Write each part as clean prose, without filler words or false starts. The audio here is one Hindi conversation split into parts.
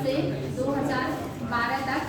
से 2012 तक।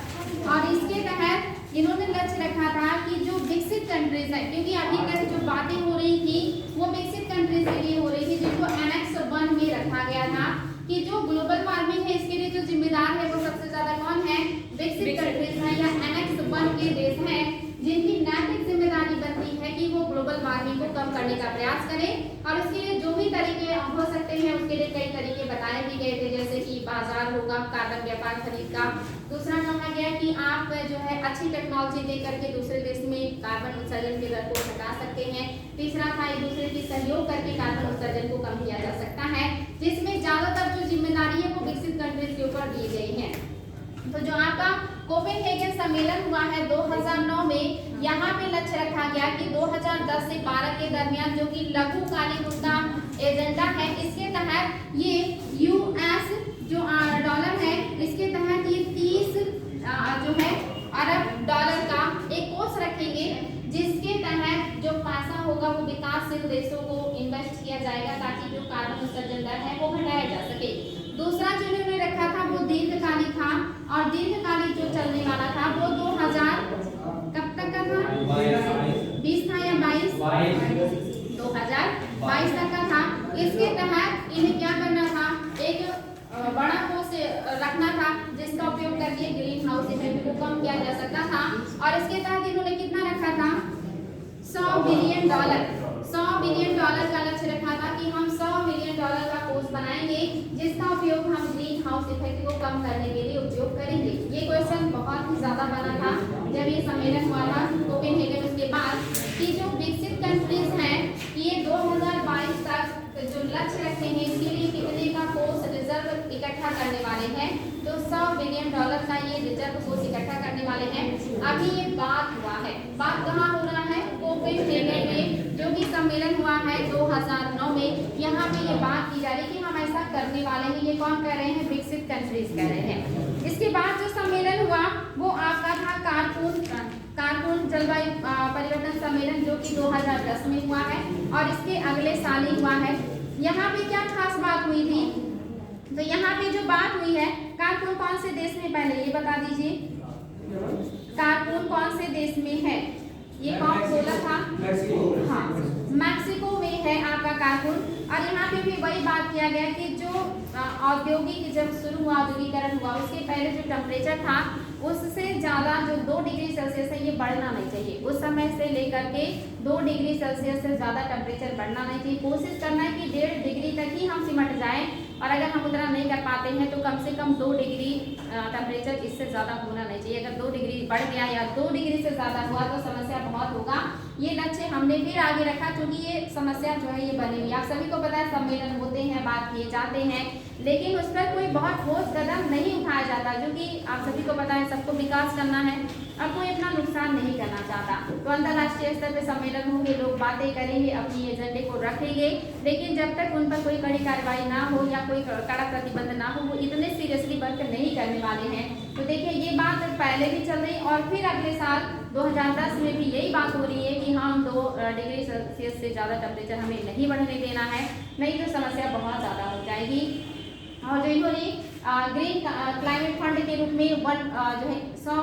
और इसके तहत इन्होंने लक्ष्य रखा था कि जो विकसित कंट्रीज है, क्योंकि अभी तक जो बातें हो रही थी वो विकसित कंट्रीज के लिए हो रही थी, जिनको एनेक्स 1 में रखा गया था कि जो ग्लोबल वार्मिंग है इसके लिए जो जिम्मेदार है वो सबसे ज्यादा कौन है, विकसित कंट्रीज है या एनेक्स 1 के देश हैं, जिनकी नैतिक जिम्मेदारी बनती है कि वो ग्लोबल वार्मिंग को कम करने का प्रयास करें। और इसके लिए जो भी तरीके हो सकते हैं उसके लिए कई तरीके बताए भी गए थे, जैसे कि बाजार होगा कार्बन व्यापार खरीद का। दूसरा कहा गया कि आप जो है अच्छी टेक्नोलॉजी दे करके दूसरे देश में कार्बन उत्सर्जन की दर को घटा सकते हैं। तीसरा था एक दूसरे की सहयोग करके कार्बन उत्सर्जन को कम किया जा सकता है, जिसमें ज्यादातर जो जिम्मेदारी है वो विकसित कंट्रीज के ऊपर दी गई है। तो जो आपका कोपेनहेगन सम्मेलन हुआ है 2009 में, यहाँ पे लक्ष्य रखा गया कि 2010 से 12 के दरमियान जो कि लघुकालिक उनका एजेंडा है, इसके तहत ये यूएस जो डॉलर है इसके तहत ये 30 जो है अरब डॉलर का एक कोष रखेंगे, जिसके तहत जो पैसा होगा वो विकासशील देशों को इन्वेस्ट किया जाएगा ताकि जो कार्बन उत्सर्जन दर है वो घटाया जा सके। दूसरा जो उन्होंने रखा था वो दीर्घकालिक था, और दीर्घकालिक जो चलने वाला था वो 2000 कब तक का था, 20 था या 22 2022 तक का था। इसके तहत इन्हें क्या करना था, एक बड़ा कोष रखना था जिसका उपयोग करके ग्रीन हाउस इफेक्ट को कम किया जा सकता था। और इसके तहत इन्होंने कितना रखा था, 100 बिलियन डॉलर, 100 बिलियन डॉलर का लक्ष्य रखा था कि हम 100 बिलियन डॉलर का कोष बनाएंगे जिसका उपयोग हम ग्रीन हाउस इफेक्ट को कम करने के लिए उपयोग करेंगे। ये क्वेश्चन बहुत ही ज्यादा बना था जब ये सम्मेलन हुआ था कोपेनहेगन। उसके बाद कि जो विकसित कंट्रीज हैं ये 2022 तक जो लक्ष्य रखे हैं इसके लिए कितने का कोष रिजर्व इकट्ठा करने वाले हैं, तो 100 बिलियन डॉलर का ये रिजर्व कोष इकट्ठा करने वाले हैं। अभी ये बात हुआ है, बात कहाँ हो रहा है, कोपेनहेगन में जो कि सम्मेलन हुआ है 2009 में। यहाँ पे ये बात की जा रही है कि हम ऐसा करने वाले हैं। ये कौन कह रहे हैं, विकसित कंट्रीज कह रहे हैं। इसके बाद जो सम्मेलन हुआ वो आपका था कारकून जलवायु परिवर्तन सम्मेलन, जो कि 2010 में हुआ है और इसके अगले साल ही हुआ है। यहाँ पे क्या खास बात हुई थी, तो यहाँ पे जो बात हुई है, कारकून कौन से देश में, पहले ये बता दीजिए कारकून कौन से देश में है, ये कौन बोला था, हाँ मैक्सिको में है आपका कारकून। और यहाँ पे भी वही बात किया गया कि जो औद्योगिक जब शुरू हुआ, औद्योगिकरण हुआ, उसके पहले जो टेम्परेचर था उससे ज़्यादा जो 2 डिग्री सेल्सियस है ये बढ़ना नहीं चाहिए। उस समय से लेकर के 2 डिग्री सेल्सियस से ज़्यादा टेम्परेचर बढ़ना नहीं चाहिए। कोशिश करना है कि 1.5 डिग्री तक ही हम सिमट जाएं, और अगर हम उतना नहीं कर पाते हैं तो कम से कम 2 डिग्री टेम्परेचर इससे ज़्यादा होना नहीं चाहिए। अगर 2 डिग्री बढ़ गया या 2 डिग्री से ज़्यादा हुआ तो समस्या बहुत होगा। ये लक्ष्य हमने फिर आगे रखा क्योंकि ये समस्या जो है ये बनी हुई। आप सभी को पता है सम्मेलन होते हैं, बात किए जाते हैं, लेकिन उस पर कोई बहुत ठोस कदम नहीं उठाया जाता, क्योंकि आप सभी को पता है सबको विकास करना है और कोई अपना नुकसान नहीं करना चाहता। तो अंतर्राष्ट्रीय स्तर पे सम्मेलन होंगे, लोग बातें करेंगे, अपनी एजेंडे को रखेंगे, लेकिन जब तक उन पर कोई कड़ी कार्रवाई ना हो या कोई कड़ा प्रतिबंध ना हो वो इतने सीरियसली वर्क नहीं करने वाले हैं। तो देखिए ये बात पहले भी चल रही और फिर अगले साल 2010 में भी यही बात हो रही है कि हम 2 डिग्री सेल्सियस से ज़्यादा टेम्परेचर हमें नहीं बढ़ने देना है, नहीं तो समस्या बहुत ज़्यादा हो जाएगी। और जो इन्होंने ग्रीन क्लाइमेट फंड के रूप में जो है 100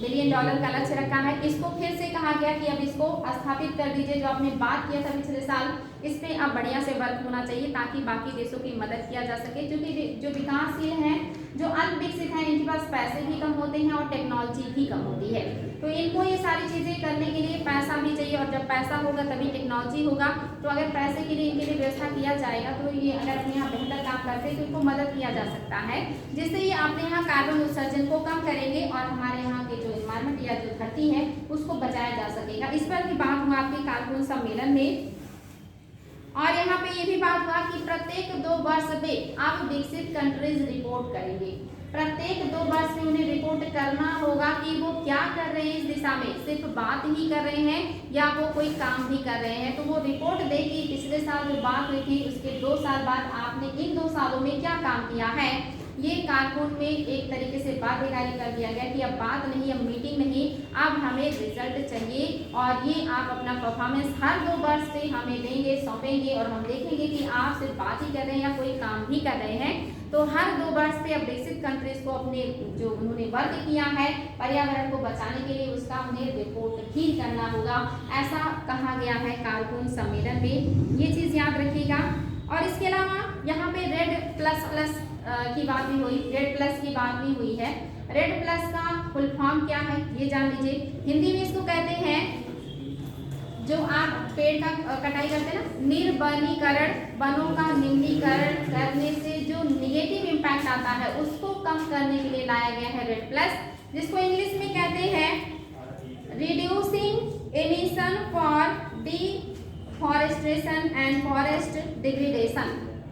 बिलियन डॉलर का लक्ष्य रखा है, इसको फिर से कहा गया कि अब इसको स्थापित कर दीजिए। जो आपने बात किया था पिछले साल, इस पे अब बढ़िया से वर्क होना चाहिए ताकि बाकी देशों की मदद किया जा सके, क्योंकि जो विकासशील हैं, जो अल्प विकसित हैं, इनके पास पैसे भी कम होते हैं और टेक्नोलॉजी भी कम होती है। तो इनको ये सारी चीज़ें करने के लिए पैसा भी चाहिए, और जब पैसा होगा तभी टेक्नोलॉजी होगा। तो अगर पैसे के लिए इनके लिए व्यवस्था किया जाएगा तो ये अगर अपने यहाँ बेहतर काम करते हैं तो इनको मदद किया जा सकता है, जिससे ये अपने यहाँ कार्बन उत्सर्जन को कम करेंगे और हमारे यहाँ के जो एनवायरमेंट या जो धरती है उसको बचाया जा सकेगा। इस पर भी बात हुआ आपके कारकून सम्मेलन में। और यहाँ पे ये भी बात हुआ कि प्रत्येक 2 वर्ष में अब विकसित कंट्रीज रिपोर्ट करेंगे। प्रत्येक 2 वर्ष में उन्हें रिपोर्ट करना होगा कि वो क्या कर रहे हैं इस दिशा में, सिर्फ बात ही कर रहे हैं या वो कोई काम भी कर रहे हैं। तो वो रिपोर्ट देगी पिछले साल जो बात हुई थी उसके 2 साल बाद आपने इन 2 सालों में क्या काम किया है। ये कारकून में एक तरीके से बाध्यकारी कर दिया गया कि अब बात नहीं, अब मीटिंग नहीं, अब हमें रिजल्ट चाहिए, और ये आप अपना परफॉर्मेंस हर 2 वर्ष पे हमें देंगे, सौंपेंगे, और हम देखेंगे कि आप सिर्फ बात ही कर रहे हैं या कोई काम भी कर रहे हैं। तो हर 2 वर्ष पे अब विकसित कंट्रीज को अपने जो उन्होंने वर्क किया है पर्यावरण को बचाने के लिए उसका उन्हें रिपोर्ट भी करना होगा, ऐसा कहा गया है कारकुन सम्मेलन में। ये चीज याद रखिएगा। और इसके अलावा यहाँ पे रेड प्लस प्लस की बात भी हुई, रेड प्लस की बात भी हुई है। रेड प्लस का फुल फॉर्म क्या है ये जान लीजिए। हिंदी में इसको कहते हैं, जो आप पेड़ का कटाई करते हैं ना, निर्वनीकरण, वनों का निम्नीकरण करने से जो निगेटिव इम्पैक्ट आता है उसको कम करने के लिए लाया गया है रेड प्लस, जिसको इंग्लिश में कहते हैं reducing emission for deforestation and forest degradation,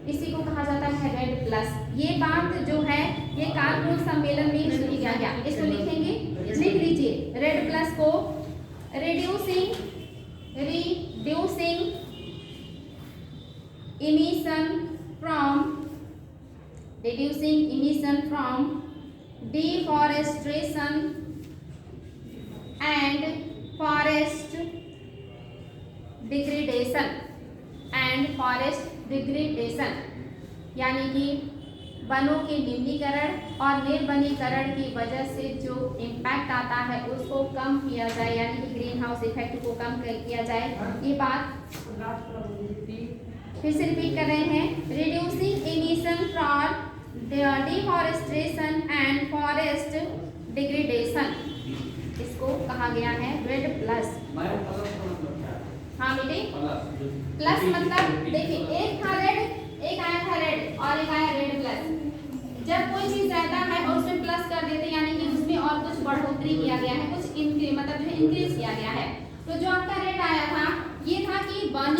इसी को कहा जाता है रेड प्लस। ये बात जो है ये कारकुन सम्मेलन में शुरू किया गया। इसको लिखेंगे, लिख लीजिए रेड प्लस को, reducing emission from deforestation and forest degradation, यानी कि वनों के निम्नीकरण और निर्वनीकरण की वजह से जो इम्पैक्ट आता है उसको कम किया जाए, यानी कि ग्रीन हाउस इफेक्ट को कम किया जाए। ये बात फिर से रिपीट कर रहे हैं, reducing emission from deforestation and forest degradation, इसको कहा गया है रेड प्लस। हाँ बेटे, प्लस मतलब देखिए एक था रेड, एक आया था रेड और एक आया रेड प्लस। जब कोई चीज ज्यादा है और उसमें प्लस कर देते यानी कि उसमें और कुछ बढ़ोतरी किया गया है, कुछ मतलब जो इंक्रीज किया गया है। तो जो आपका रेड आया था ये था कि वन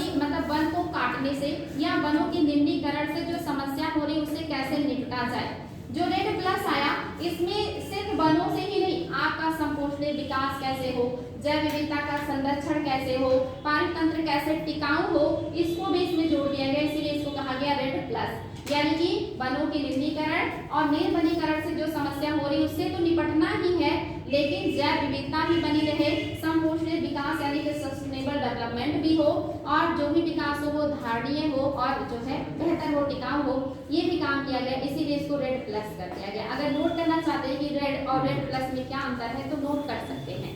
को काटने से या वनों के निम्नीकरण से जो समस्या हो रही उससे कैसे निपटा जाए। जो रेड प्लस आया इसमें सिर्फ वनों से ही नहीं, आपका संपोषणीय विकास कैसे हो, जैव विविधता का संरक्षण कैसे हो, पानी तंत्र कैसे टिकाऊ हो, इसको भी इसमें जोड़ दिया गया, इसीलिए इसको कहा गया रेड प्लस। यानी कि वनों के निम्नीकरण और निर्वनीकरण से जो समस्या हो रही उससे तो निपटना ही है, लेकिन जैव विविधता भी बनी रहे, संपोषणीय विकास यानी कि सस्टेनेबल डेवलपमेंट भी हो और जो भी विकास हो वो धारणीय हो और जो है बेहतर हो, टिकाऊ हो, ये भी काम किया गया, इसीलिए इसको रेड प्लस कर दिया गया। अगर नोट करना चाहते हैं कि रेड और रेड प्लस में क्या अंतर है तो नोट कर सकते हैं।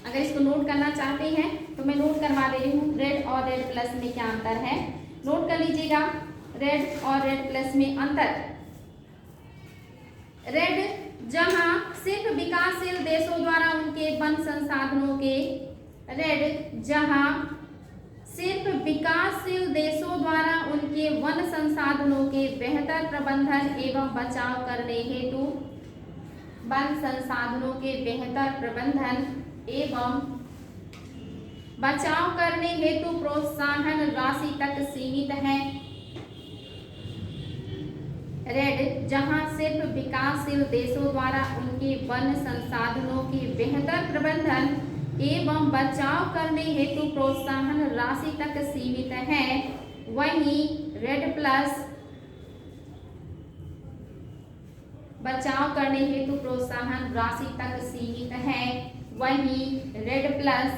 अगर इसको नोट करना चाहते हैं तो मैं नोट करवा दे रही हूँ, रेड और रेड प्लस में क्या अंतर है, नोट कर लीजिएगा। रेड और रेड प्लस में अंतर, रेड जहां सिर्फ विकासशील देशों द्वारा उनके वन संसाधनों के, रेड जहां सिर्फ विकासशील देशों द्वारा उनके वन संसाधनों के बेहतर प्रबंधन एवं बचाव करने हेतु, वन संसाधनों के बेहतर प्रबंधन एवं बचाव करने हेतु प्रोत्साहन राशि तक सीमित है। रेड जहां सिर्फ विकासशील देशों द्वारा उनके वन संसाधनों के बेहतर प्रबंधन एवं बचाव करने हेतु प्रोत्साहन राशि तक सीमित है, वहीं रेड प्लस बचाव करने हेतु प्रोत्साहन राशि तक सीमित है, वहीं रेड प्लस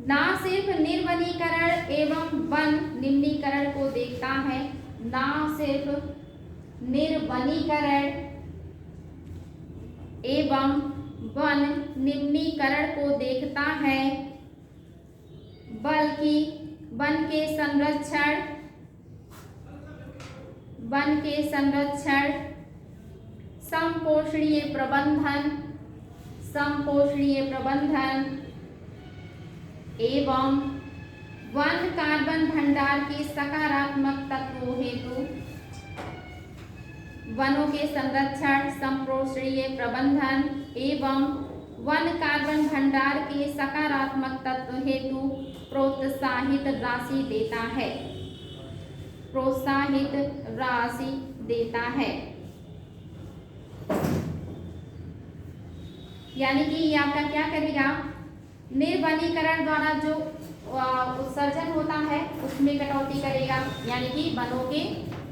ना सिर्फ निर्वनीकरण एवं वन निम्नीकरण को देखता है, ना सिर्फ निर्वनीकरण एवं वन निम्नीकरण को देखता है, बल्कि वन के संरक्षण, संपोषणीय प्रबंधन एवं वन कार्बन भंडार के सकारात्मक तत्वों हेतु, वनों के संरक्षण, संपोषणीय प्रबंधन एवं वन कार्बन भंडार के सकारात्मक तत्व हेतु प्रोत्साहित राशि देता है। यानी कि ये आपका क्या करेगा, निर्वनीकरण द्वारा जो उत्सर्जन होता है उसमें कटौती करेगा, यानी कि वनों के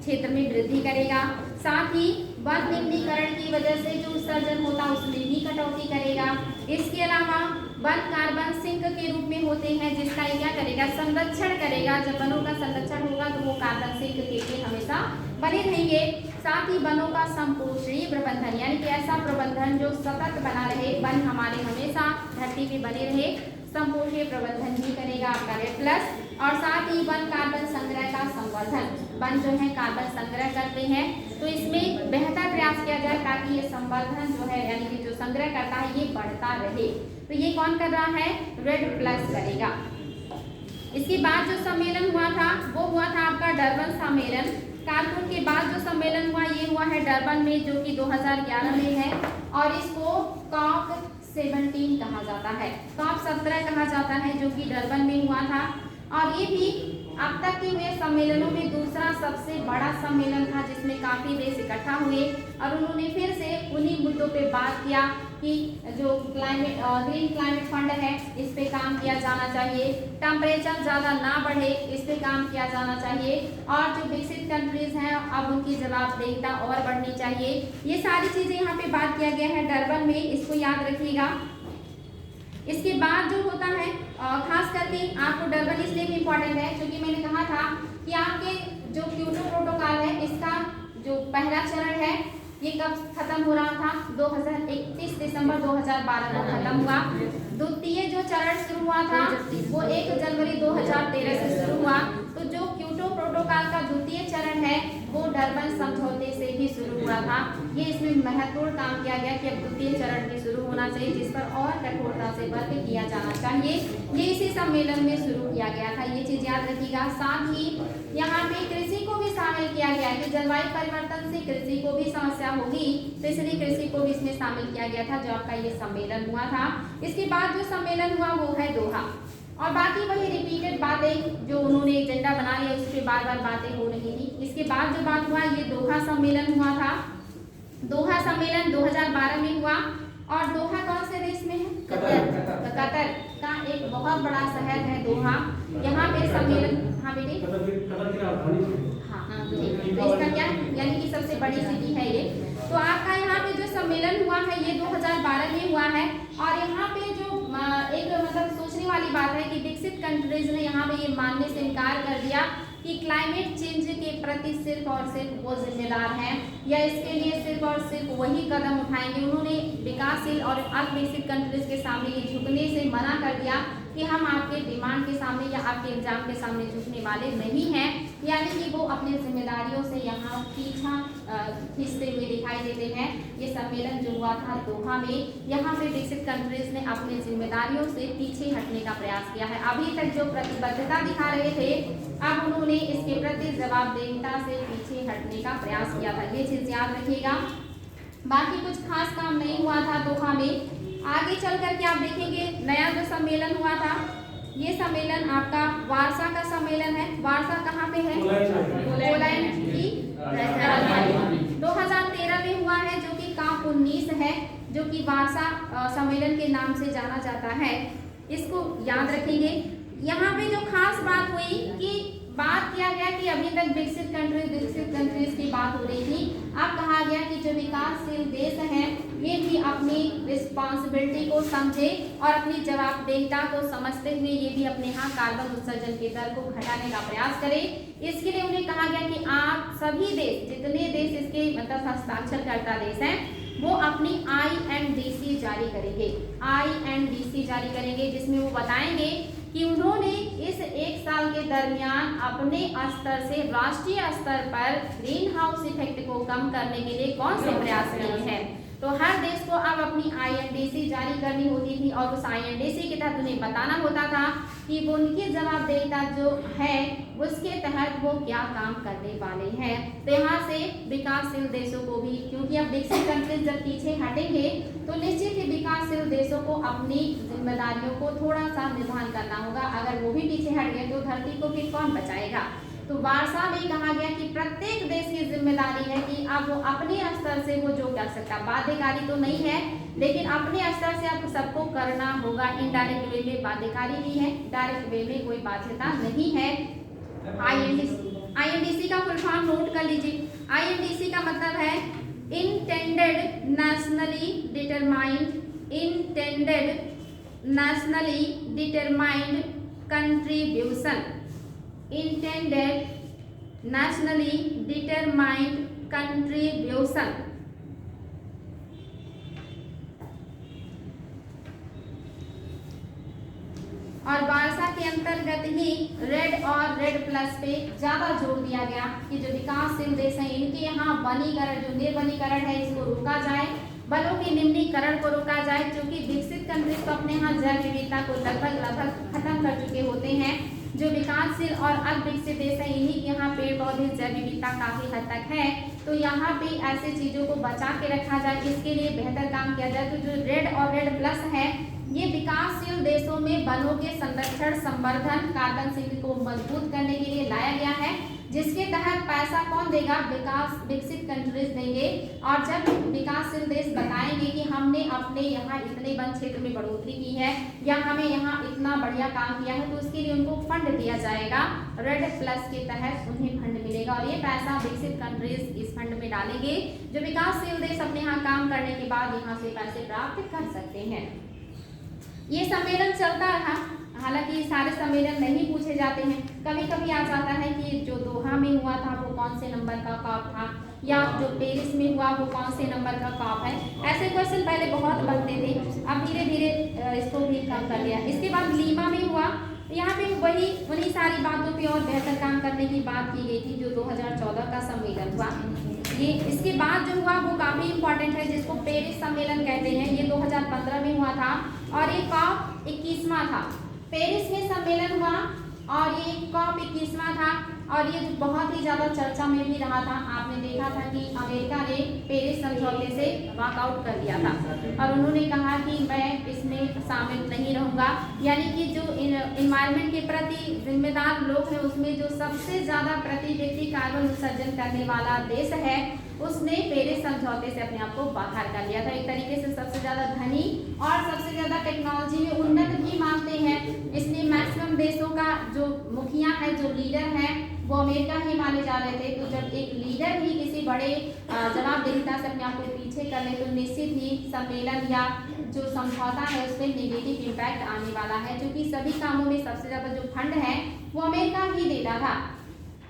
क्षेत्र में वृद्धि करेगा, साथ ही वन निम्नीकरण की वजह से जो उत्सर्जन होता है उसमें भी कटौती करेगा। इसके अलावा वन कार्बन सिंक के रूप में होते हैं, जिसका क्या करेगा, संरक्षण करेगा। जब वनों का संरक्षण होगा तो वो कार्बन सिंक के लिए हमेशा बने रहेंगे। साथ ही वनों का संपोषणीय प्रबंधन, यानी कि ऐसा प्रबंधन जो सतत बना रहे, वन हमारे हमेशा धरती पे बने रहे, संपोषणीय प्रबंधन भी करेगा आपका रेड प्लस। और साथ ही वन कार्बन संग्रह का संवर्धन, वन जो है कार्बन संग्रह करते हैं, तो इसमें बेहतर प्रयास किया जाए ताकि ये संवर्धन जो है, यानी कि जो संग्रह करता है, ये बढ़ता रहे। तो ये कौन कर रहा है? रेड प्लस करेगा। इसके बाद जो सम्मेलन हुआ था वो हुआ था आपका डरबन सम्मेलन। कारकुन के बाद जो सम्मेलन हुआ ये हुआ है डरबन में, जो कि 2011 में है, और इसको कॉप 17 कहा जाता है, कॉप 17 कहा जाता है, जो कि डरबन में हुआ था। और ये भी अब तक के हुए सम्मेलनों में दूसरा सबसे बड़ा सम्मेलन था, जिसमें काफी देश इकट्ठा हुए और उन्होंने फिर से उन्हीं मुद्दों पे बात किया कि जो ग्रीन क्लाइमेट फंड है, इस पे काम किया जाना चाहिए, टेम्परेचर ज़्यादा ना बढ़े, इस पे काम किया जाना चाहिए, और जो विकसित कंट्रीज हैं अब उनकी जवाबदेहिता और बढ़नी चाहिए। ये सारी चीज़ें यहाँ पे बात किया गया है डरबन में, इसको याद रखिएगा। इसके बाद जो होता है खास करके आपको डरबन इसलिए भी इम्पोर्टेंट है क्योंकि मैंने कहा था कि आपके जो क्योटो प्रोटोकॉल है, इसका जो पहला चरण है ये कब खत्म हो रहा था? 31 दिसंबर 2012 को खत्म हुआ। द्वितीय जो चरण शुरू हुआ था वो 1 जनवरी 2013 से शुरू हुआ। तो जो क्योटो प्रोटोकॉल का द्वितीय चरण है वो डरबन समझौते से भी शुरू हुआ था। ये इसमें महत्वपूर्ण काम किया गया कि अब द्वितीय चरण भी शुरू होना चाहिए, जिस पर और कठोरता से वर्क किया जाना चाहिए। ये इसी सम्मेलन में शुरू किया गया था, ये चीज याद रखिएगा। साथ ही यहाँ पे कृषि को भी शामिल किया गया है कि जलवायु परिवर्तन से कृषि को भी समस्या होगी, तो इसलिए कृषि को भी इसमें शामिल किया गया था, जो आपका ये सम्मेलन हुआ था। इसके बाद जो सम्मेलन हुआ वो है दोहा, और बाकी वही रिपीटेड बातें जो उन्होंने एजेंडा बना लिया उस पर बार बार बातें हो रही थी। इसके बाद जो बात हुआ ये दोहा सम्मेलन हुआ था। दोहा सम्मेलन 2012 में हुआ, और दोहा कौन से देश में है? कतर का एक बहुत बड़ा शहर है दोहा। यहाँ पे सम्मेलन, हाँ बेटे, हाँ ठीक, तो इसका क्या, यानी कि सबसे बड़ी सिटी है ये। तो आपका यहाँ पे जो सम्मेलन हुआ है ये 2012 में हुआ है, और यहाँ पे जो एक मतलब सोचने वाली बात है कि विकसित कंट्रीज ने यहाँ पे ये मानने से इनकार कर दिया कि क्लाइमेट चेंज के प्रति सिर्फ और सिर्फ वो जिम्मेदार हैं, या इसके लिए सिर्फ और सिर्फ वही कदम उठाएंगे। उन्होंने विकासशील और अविकसित कंट्रीज के सामने ये झुकने से मना कर दिया कि हम आपके डिमांड के सामने या आपके इल्जाम के सामने झुकने वाले नहीं हैं, यानी कि वो अपनी जिम्मेदारियों से यहाँ पीछा खींचते हुए दिखाई देते हैं। ये सम्मेलन जो हुआ था दोहा में, यहाँ पे विकसित कंट्रीज ने अपनी जिम्मेदारियों से पीछे हटने का प्रयास किया है। अभी तक जो प्रतिबद्धता दिखा रहे थे, अब उन्होंने इसके प्रति जवाबदेहिता से पीछे हटने का प्रयास किया था, ये चीज याद रखिएगा। बाकी कुछ खास काम नहीं हुआ था दोहा में। आगे चल करके आप देखेंगे नया जो सम्मेलन हुआ था, ये सम्मेलन आपका वार्सा का सम्मेलन है। वार्सा कहाँ पे है? पोलैंड की राजधानी। 2013 में हुआ है, जो कि COP 19 है, जो कि वार्सा सम्मेलन के नाम से जाना जाता है। इसको याद रखेंगे। यहाँ पे जो खास बात हुई कि बात किया गया कि अभी तक विकसित कंट्रीज की बात हो रही थी, अब कहा गया कि जो विकासशील देश हैं ये भी अपनी रिस्पॉन्सिबिलिटी को समझे और अपनी जवाबदेहिता को समझते हुए ये भी अपने यहाँ कार्बन उत्सर्जन के दर को घटाने का प्रयास करें। इसके लिए उन्हें कहा गया कि आप सभी देश, जितने देश इसके मतलब हस्ताक्षरकर्ता देश हैं, वो अपनी INDC जारी करेंगे। INDC जारी करेंगे, जिसमें वो बताएंगे कि उन्होंने इस 1 साल के दरमियान अपने स्तर से राष्ट्रीय स्तर पर ग्रीन हाउस इफेक्ट को कम करने के लिए कौन से प्रयास किए हैं। तो हर देश को अब अपनी INDC जारी करनी होती थी, और उस INDC के तहत उन्हें बताना होता था कि वो उनकी जवाबदेहिता जो है उसके तहत वो क्या काम करने वाले हैं। तो यहाँ से विकासशील देशों को भी, क्योंकि अब विकसित कंट्रीज जब पीछे हटेंगे तो निश्चित ही विकासशील देशों को अपनी जिम्मेदारियों को थोड़ा सा निर्वहन करना होगा। अगर वो भी पीछे हट गए तो धरती को फिर कौन बचाएगा। तो वार्सा में कहा गया कि प्रत्येक देश की जिम्मेदारी है कि अब वो अपने स्तर से वो जो कर सकता, बाध्यकारी तो नहीं है, लेकिन अपने स्तर से अब सबको करना होगा। इनडायरेक्ट वे में बाध्यकारी भी है, डायरेक्ट वे में कोई बाध्यता नहीं है। INDC का फुल फॉर्म नोट कर लीजिए। INDC का मतलब है intended nationally determined contribution. Intended nationally determined contribution. और बारसा के अंतर्गत ही रेड और रेड प्लस पे ज्यादा जोर दिया गया कि जो विकासशील देश हैं इनके यहाँ वनीकरण, जो निर्वनीकरण है इसको रोका जाए, वनों के निम्नीकरण को रोका जाए, क्योंकि विकसित कंट्रीज तो अपने यहाँ जैव विविधता को लगभग खत्म कर चुके होते हैं। जो विकासशील और अविकसित देश है इन्हीं के यहाँ पेड़ पौधे जैव विविधता काफी हद तक है, तो यहाँ पे ऐसे चीजों को बचा के रखा जाए, इसके लिए बेहतर काम किया जाए। तो जो रेड और रेड प्लस है ये विकासशील देशों में वनों के संरक्षण, संवर्धन, कार्बन सिंक को मजबूत करने के लिए लाया गया है, जिसके तहत पैसा कौन देगा? विकसित कंट्रीज देंगे। और जब विकासशील देश बताएंगे कि हमने अपने यहाँ इतने वन क्षेत्र में बढ़ोतरी की है या हमें यहाँ इतना बढ़िया काम किया है, तो उसके लिए उनको फंड दिया जाएगा। रेड प्लस के तहत उन्हें फंड मिलेगा और ये पैसा विकसित कंट्रीज इस फंड में डालेंगे। जो विकासशील देश अपने यहाँ काम करने के बाद यहाँ से पैसे प्राप्त कर सकते हैं। ये सम्मेलन चलता रहा, हालांकि सारे सम्मेलन नहीं पूछे जाते हैं, कभी कभी आ जाता है कि जो दोहा में हुआ था वो कौन से नंबर का कॉप था, या जो पेरिस में हुआ वो कौन से नंबर का कॉप है। ऐसे क्वेश्चन पहले बहुत बनते थे, अब धीरे धीरे इसको भी कम कर लिया। इसके बाद लीमा में हुआ, यहाँ पे उन्हीं सारी बातों पे और बेहतर काम करने की बात की गई थी जो 2014 का सम्मेलन हुआ। ये इसके बाद जो हुआ वो काफी इंपॉर्टेंट है, जिसको पेरिस सम्मेलन कहते हैं। ये 2015 में हुआ था और ये कॉप 21वां था। पेरिस में सम्मेलन हुआ और ये कॉप 21वां था और ये बहुत ही ज्यादा चर्चा में भी रहा था। आपने देखा था कि अमेरिका ने पेरिस समझौते से वॉकआउट कर दिया था और उन्होंने कहा कि मैं इसमें शामिल नहीं रहूंगा। यानी कि जो एनवायरनमेंट के प्रति जिम्मेदार लोग हैं उसमें जो सबसे ज्यादा प्रति व्यक्ति कार्बन उत्सर्जन करने वाला देश है उसने पेरिस समझौते से अपने आप को बाहर कर लिया था। एक तरीके से सबसे ज्यादा धनी और सबसे ज्यादा टेक्नोलॉजी में उन्नत भी मानते हैं, इसलिए मैक्सिमम देशों का जो मुखिया है, जो लीडर है, वो अमेरिका ही माने जा रहे थे। तो जब एक लीडर ही किसी बड़े जवाबदेहिता से अपने आप को पीछे कर ले तो निश्चित ही सम्मेलन या जो समझौता है उसमें नेगेटिव इम्पैक्ट आने वाला है, क्योंकि सभी कामों में सबसे ज्यादा जो फंड है वो अमेरिका ही देता था।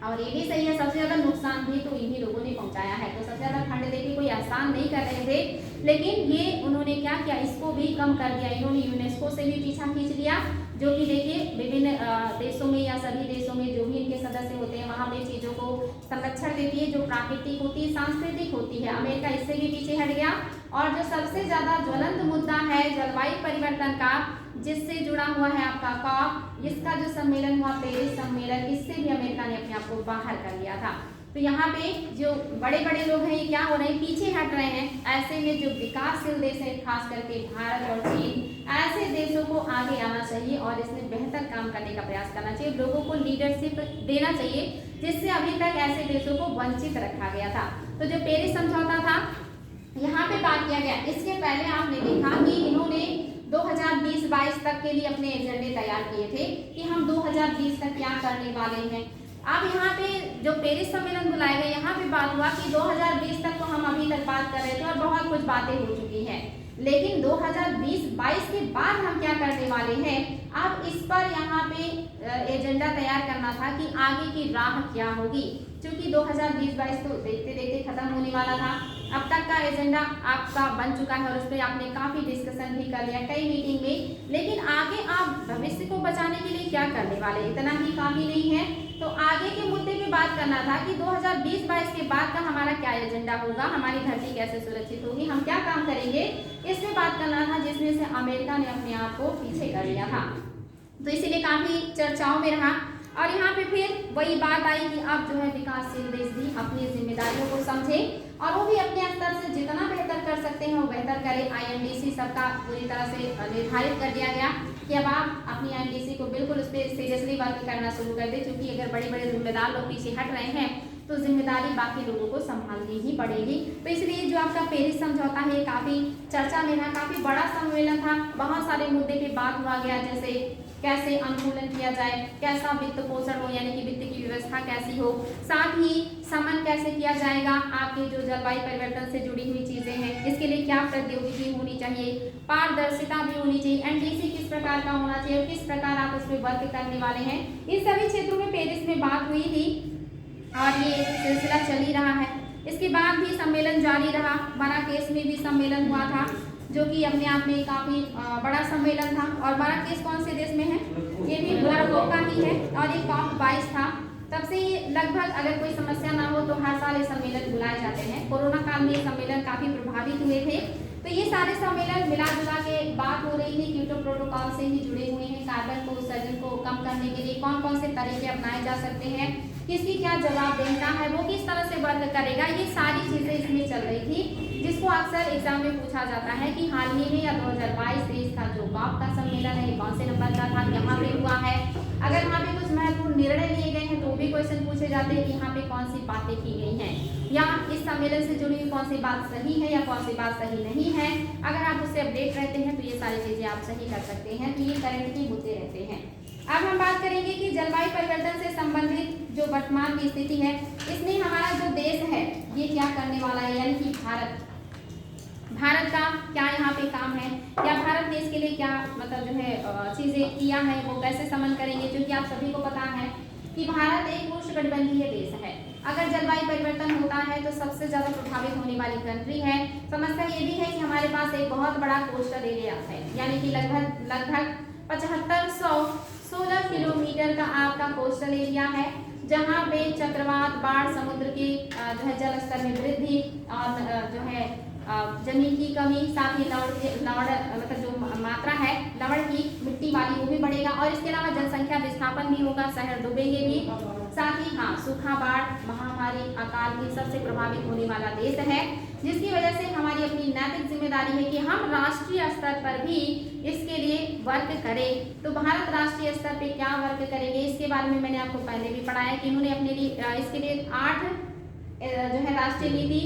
और ये भी सही है, सबसे ज्यादा नुकसान भी तो इन्हीं लोगों ने पहुंचाया है। तो सबसे ज्यादा फंड देके कोई एहसान नहीं कर रहे थे, लेकिन ये उन्होंने क्या किया, इसको भी कम कर दिया। इन्होंने यूनेस्को से भी पीछा खींच लिया, जो कि देखिए विभिन्न देशों में या सभी देशों में जो भी इनके सदस्य होते हैं वहाँ पे चीज़ों को संरक्षण देती है, जो प्राकृतिक होती है, सांस्कृतिक होती है। अमेरिका इससे भी पीछे हट गया। और जो सबसे ज्यादा ज्वलंत मुद्दा है जलवायु परिवर्तन का, जिससे जुड़ा हुआ है आपका कॉप, इसका जो सम्मेलन हुआ पेरिस सम्मेलन, इससे भी अमेरिका ने अपने आप को बाहर कर लिया था। तो यहाँ पे जो बड़े बड़े लोग हैं ये क्या हो रहे हैं, पीछे हट रहे हैं। ऐसे में जो विकासशील देश है, खास करके भारत और चीन, ऐसे देशों को आगे आना चाहिए और इसमें बेहतर काम करने का प्रयास करना चाहिए। लोगों को लीडरशिप देना चाहिए, जिससे अभी तक ऐसे देशों को वंचित रखा गया था। तो जो पेरिस समझौता था यहाँ पे बात किया गया। इसके पहले आपने देखा कि इन्होंने 2020-22 तक के लिए अपने एजेंडे तैयार किए थे कि हम 2020 तक क्या करने वाले हैं। अब यहाँ पे जो पेरिस सम्मेलन बुलाया गया, यहाँ पे बात हुआ कि 2020 तक तो हम अभी तक बात कर रहे थे और बहुत कुछ बातें हो चुकी हैं, लेकिन 2020-22 के बाद हम क्या करने वाले हैं। अब इस पर यहाँ पे एजेंडा तैयार करना था कि आगे की राह क्या होगी, क्योंकि 2020-22 तो देखते देखते खत्म होने वाला था। अब तक का एजेंडा आपका बन चुका है और उस पर आपने काफी डिस्कशन भी कर लिया कई मीटिंग में, लेकिन आगे आप भविष्य को बचाने के लिए क्या करने वाले, इतना ही काफी नहीं है। तो आगे के मुद्दे पे बात करना था कि 2020-22 के बाद का हमारा क्या एजेंडा होगा, हमारी धरती कैसे सुरक्षित होगी, हम क्या काम करेंगे, इसमें बात करना था, जिसमें से अमेरिका ने अपने आप को पीछे कर लिया था। तो इसीलिए काफी चर्चाओं में रहा। और यहाँ पे फिर वही बात आई कि अब जो है विकासशील देश भी अपनी जिम्मेदारियों को समझे और वो भी अपने स्तर से जितना बेहतर कर सकते हैं वो बेहतर करें। INDC सबका पूरी तरह से निर्धारित कर दिया गया कि अब आप अपनी INDC को बिल्कुल उस पर सीरियसली वर्क करना शुरू कर दें, क्योंकि अगर बड़े बड़े जिम्मेदार लोग पीछे हट रहे हैं तो जिम्मेदारी बाकी लोगों को संभालनी ही पड़ेगी। तो इसलिए जो आपका पेरिस समझौता है काफी चर्चा में रहा, काफी बड़ा सम्मेलन था, बहुत सारे मुद्दे पे बात हुआ गया, जैसे कैसे अनुकूलन किया जाए, कैसा वित्त पोषण हो, यानी कि वित्त की व्यवस्था कैसी हो, साथ ही समन कैसे किया जाएगा आपके जो जलवायु परिवर्तन से जुड़ी हुई चीजें हैं, इसके लिए क्या प्रौद्योगिकी होनी चाहिए, पारदर्शिता भी होनी चाहिए, NDC किस प्रकार का होना चाहिए, किस प्रकार आप उस पर वर्क करने वाले हैं, इन सभी क्षेत्रों में पेरिस में बात हुई थी। और ये सिलसिला चल ही रहा है। इसके बाद भी सम्मेलन जारी रहा। माराकेस में भी सम्मेलन हुआ था, जो कि अपने आप में काफ़ी बड़ा सम्मेलन था। और माराकेस कौन से देश में है? ये भी मोरक्को का ही है। और ये COP22 था। तब से ये लगभग अगर कोई समस्या ना हो तो हर साल ये सम्मेलन बुलाए जाते हैं। कोरोना काल में ये सम्मेलन काफ़ी प्रभावित हुए थे। तो ये सारे सम्मेलन मिला जुला के बात हो रही थी, क्योटो प्रोटोकॉल से ही जुड़े हुए हैं। कार्बन को उत्सर्जन को कम करने के लिए कौन कौन से तरीके अपनाए जा सकते हैं, किसकी क्या जवाबदेहिता है, वो किस तरह से वर्क करेगा, ये सारी चीज़ें इसमें चल रही थी। जिसको अक्सर एग्जाम में पूछा जाता है कि हाल ही में या 2022-23 का जो COP का सम्मेलन है ये कौन से नंबर का था, यहाँ पे हुआ है। अगर वहाँ पे कुछ महत्वपूर्ण निर्णय लिए गए हैं तो भी क्वेश्चन पूछे जाते हैं कि यहाँ पे कौन सी बातें की गई हैं, या इस सम्मेलन से जुड़ी हुई कौन सी बात सही है या कौन सी बात सही नहीं है। अगर आप उससे अपडेट रहते हैं तो ये सारी चीज़ें आप सही कर सकते हैं। तो ये करंट के मुद्दे रहते हैं। अब हम बात करेंगे कि जलवायु परिवर्तन से संबंधित जो वर्तमान की स्थिति है, इसमें हमारा जो देश है ये क्या करने वाला है, यानी कि भारत का क्या यहाँ पे काम है, या भारत देश के लिए क्या मतलब जो है चीज़ें किया है, वो कैसे समन करेंगे। क्योंकि आप सभी को पता है कि भारत एक उष्णकटिबंधीय देश है। अगर जलवायु परिवर्तन होता है तो सबसे ज़्यादा प्रभावित होने वाली कंट्री है। समस्या ये भी है कि हमारे पास एक बहुत बड़ा कोस्टल एरिया है, यानी कि लगभग 7516 किलोमीटर का आपका कोस्टल एरिया है, जहाँ पे चक्रवात, बाढ़, समुद्र की जो है जल स्तर में वृद्धि और जो है जमीन की कमी, साथ ही लवण मतलब जो मात्रा है लवण की मिट्टी वाली वो भी बढ़ेगा। और इसके अलावा जनसंख्या विस्थापन भी होगा, शहर डूबेंगे भी। साथ ही सूखा, बाढ़, महामारी, अकाल भी सबसे प्रभावित होने वाला देश है, जिसकी वजह से हमारी अपनी नैतिक जिम्मेदारी है कि हम राष्ट्रीय स्तर पर भी इसके लिए वर्क करें। तो भारत राष्ट्रीय स्तर पे क्या वर्क करेंगे, इसके बारे में मैंने आपको पहले भी पढ़ाया कि उन्होंने अपने लिए इसके लिए 8 जो है राष्ट्रीय नीति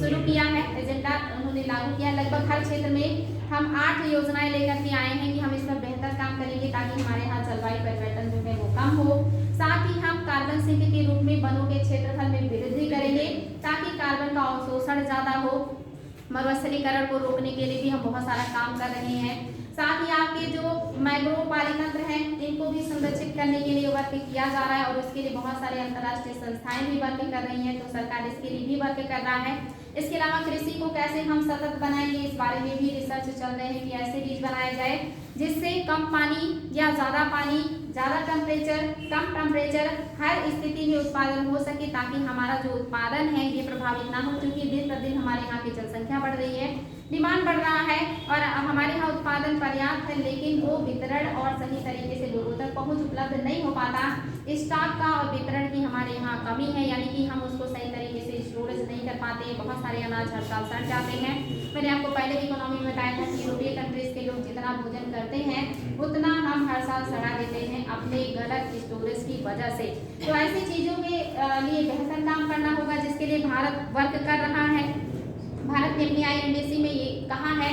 शुरू किया है, एजेंडा उन्होंने लागू किया। लगभग हर क्षेत्र में हम 8 योजनाएं लेकर के आए हैं कि हम इसमें बेहतर काम करेंगे ताकि हमारे यहाँ जलवायु परिवर्तन जो है वो कम हो। साथ ही हम कार्बन सिंक के रूप में वनों के क्षेत्रफल में वृद्धि करेंगे ताकि कार्बन का अवशोषण ज़्यादा हो। मरुस्थलीकरण को रोकने के लिए भी हम बहुत सारा काम कर रहे हैं। साथ ही आपके जो मैंग्रोव पालीतंत्र हैं इनको भी संरक्षित करने के लिए वर्क किया जा रहा है, और इसके लिए बहुत सारे अंतर्राष्ट्रीय संस्थाएं भी वर्क कर रही हैं। तो सरकार इसके लिए भी वर्क कर रहा है। इसके अलावा कृषि को कैसे हम सतत बनाएंगे, इस बारे में भी रिसर्च चल रहे हैं कि ऐसे बीज बनाए जाए जिससे कम पानी या ज़्यादा पानी, ज़्यादा टेम्परेचर, कम टेम्परेचर, हर स्थिति में उत्पादन हो सके, ताकि हमारा जो उत्पादन है ये प्रभावित ना हो। क्योंकि दिन प्रतिदिन हमारे यहाँ की जनसंख्या बढ़ रही है, डिमांड बढ़ रहा है, और हमारे यहाँ उत्पादन पर्याप्त है, लेकिन वो वितरण और सही तरीके से लोगों तक पहुँच उपलब्ध नहीं हो पाता। स्टॉक का और वितरण की हमारे यहाँ कमी है, यानी कि हम उसको सही तरीके से स्टोरेज नहीं कर पाते। बहुत सारे अनाज हर साल सड़ जाते हैं। मैंने आपको पहले इकोनॉमी में बताया था कि यूरोपीय कंट्रीज के लोग जितना भोजन करते हैं उतना हम हर साल सड़ा देते हैं अपने गलत स्टोरेज की वजह से। तो ऐसी चीज़ों के लिए बेहतर काम करना होगा, जिसके लिए भारत वर्क कर रहा है। भारत ने अपनी INDC में ये कहा है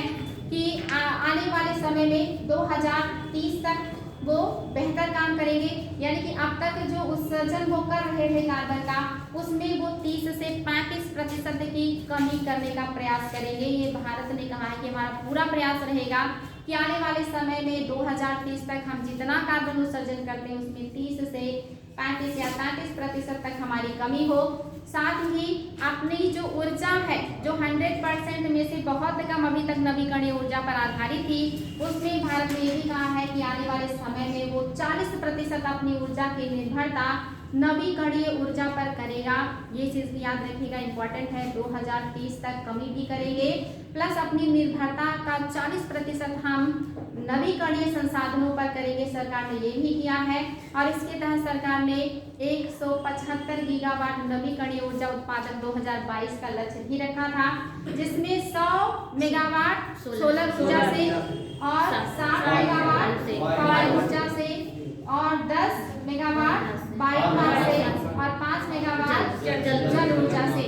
कि आने वाले समय में 2030 तक वो बेहतर काम करेंगे, यानी कि अब तक जो उत्सर्जन वो कर रहे थे कार्बन का, उसमें वो 30 से 35% की कमी करने का प्रयास करेंगे। ये भारत ने कहा है कि हमारा पूरा प्रयास रहेगा कि आने वाले समय में 2030 तक हम जितना कार्बन उत्सर्जन करते हैं उसमें 30 से 35 या 33% तक हमारी कमी हो। साथ ही अपनी जो ऊर्जा है, जो 100% में से बहुत कम अभी तक नवीकरणीय ऊर्जा पर आधारित थी, उसमें भारत ने ये भी कहा है कि आने वाले समय में वो 40% अपनी ऊर्जा की निर्भरता नवीकरणीय ऊर्जा पर करेगा। ये चीज़ याद रखिएगा, इंपॉर्टेंट है। 2030 तक कमी भी करेंगे, प्लस अपनी निर्भरता का 40% हम नवीकरणीय संसाधनों पर करेंगे। सरकार ने ये भी किया है, और इसके तहत सरकार ने 175 गीगावाट नवीकरणीय ऊर्जा उत्पादन 2022 का लक्ष्य भी रखा था, जिसमें 100 मेगावाट सोलर ऊर्जा से और 60 मेगावाट पवन ऊर्जा से और 10 मेगावाट बायोमास से और 5 मेगावाट जल ऊर्जा से।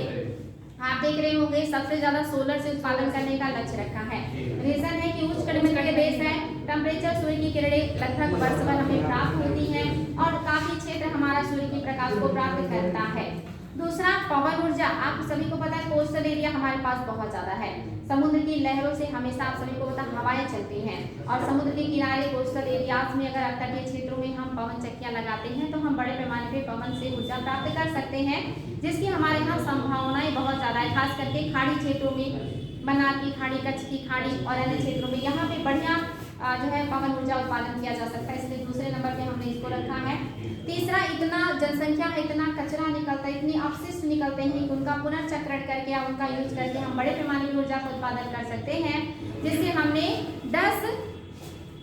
आप देख रहे होंगे सबसे ज्यादा सोलर से उत्पादन करने का लक्ष्य रखा है। रीजन है कि उष्णकटिबंधीय देश है, टेम्परेचर सूर्य की किरणें लगभग वर्ष भर हमें प्राप्त होती हैं, और काफी क्षेत्र हमारा सूर्य के प्रकाश को प्राप्त करता है। दूसरा पवन ऊर्जा, आप सभी को पता है कोस्टल एरिया हमारे पास बहुत ज्यादा है, समुद्र की लहरों से हमेशा आप सभी को पता हवाएं चलती हैं, और समुद्र के किनारे कोस्टल एरियाज में अगर तटीय क्षेत्रों में हम पवन चक्कियां लगाते हैं तो हम बड़े पैमाने पे पवन से ऊर्जा प्राप्त कर सकते हैं, जिसकी हमारे यहाँ संभावनाएं बहुत ज्यादा है, खास करके खाड़ी क्षेत्रों में, बनार की खाड़ी, कच्छ की खाड़ी और अन्य क्षेत्रों में यहाँ पे बढ़िया जो है पवन ऊर्जा उत्पादन किया जा सकता है, इसलिए दूसरे नंबर पे हमने इसको रखा है। तीसरा, इतना जनसंख्या है, इतना कचरा निकलता है, इतनी अपशिष्ट निकलते हैं कि उनका पुनर्चक्रण करके या उनका यूज करके हम बड़े पैमाने की ऊर्जा का उत्पादन कर सकते हैं, जिससे हमने 10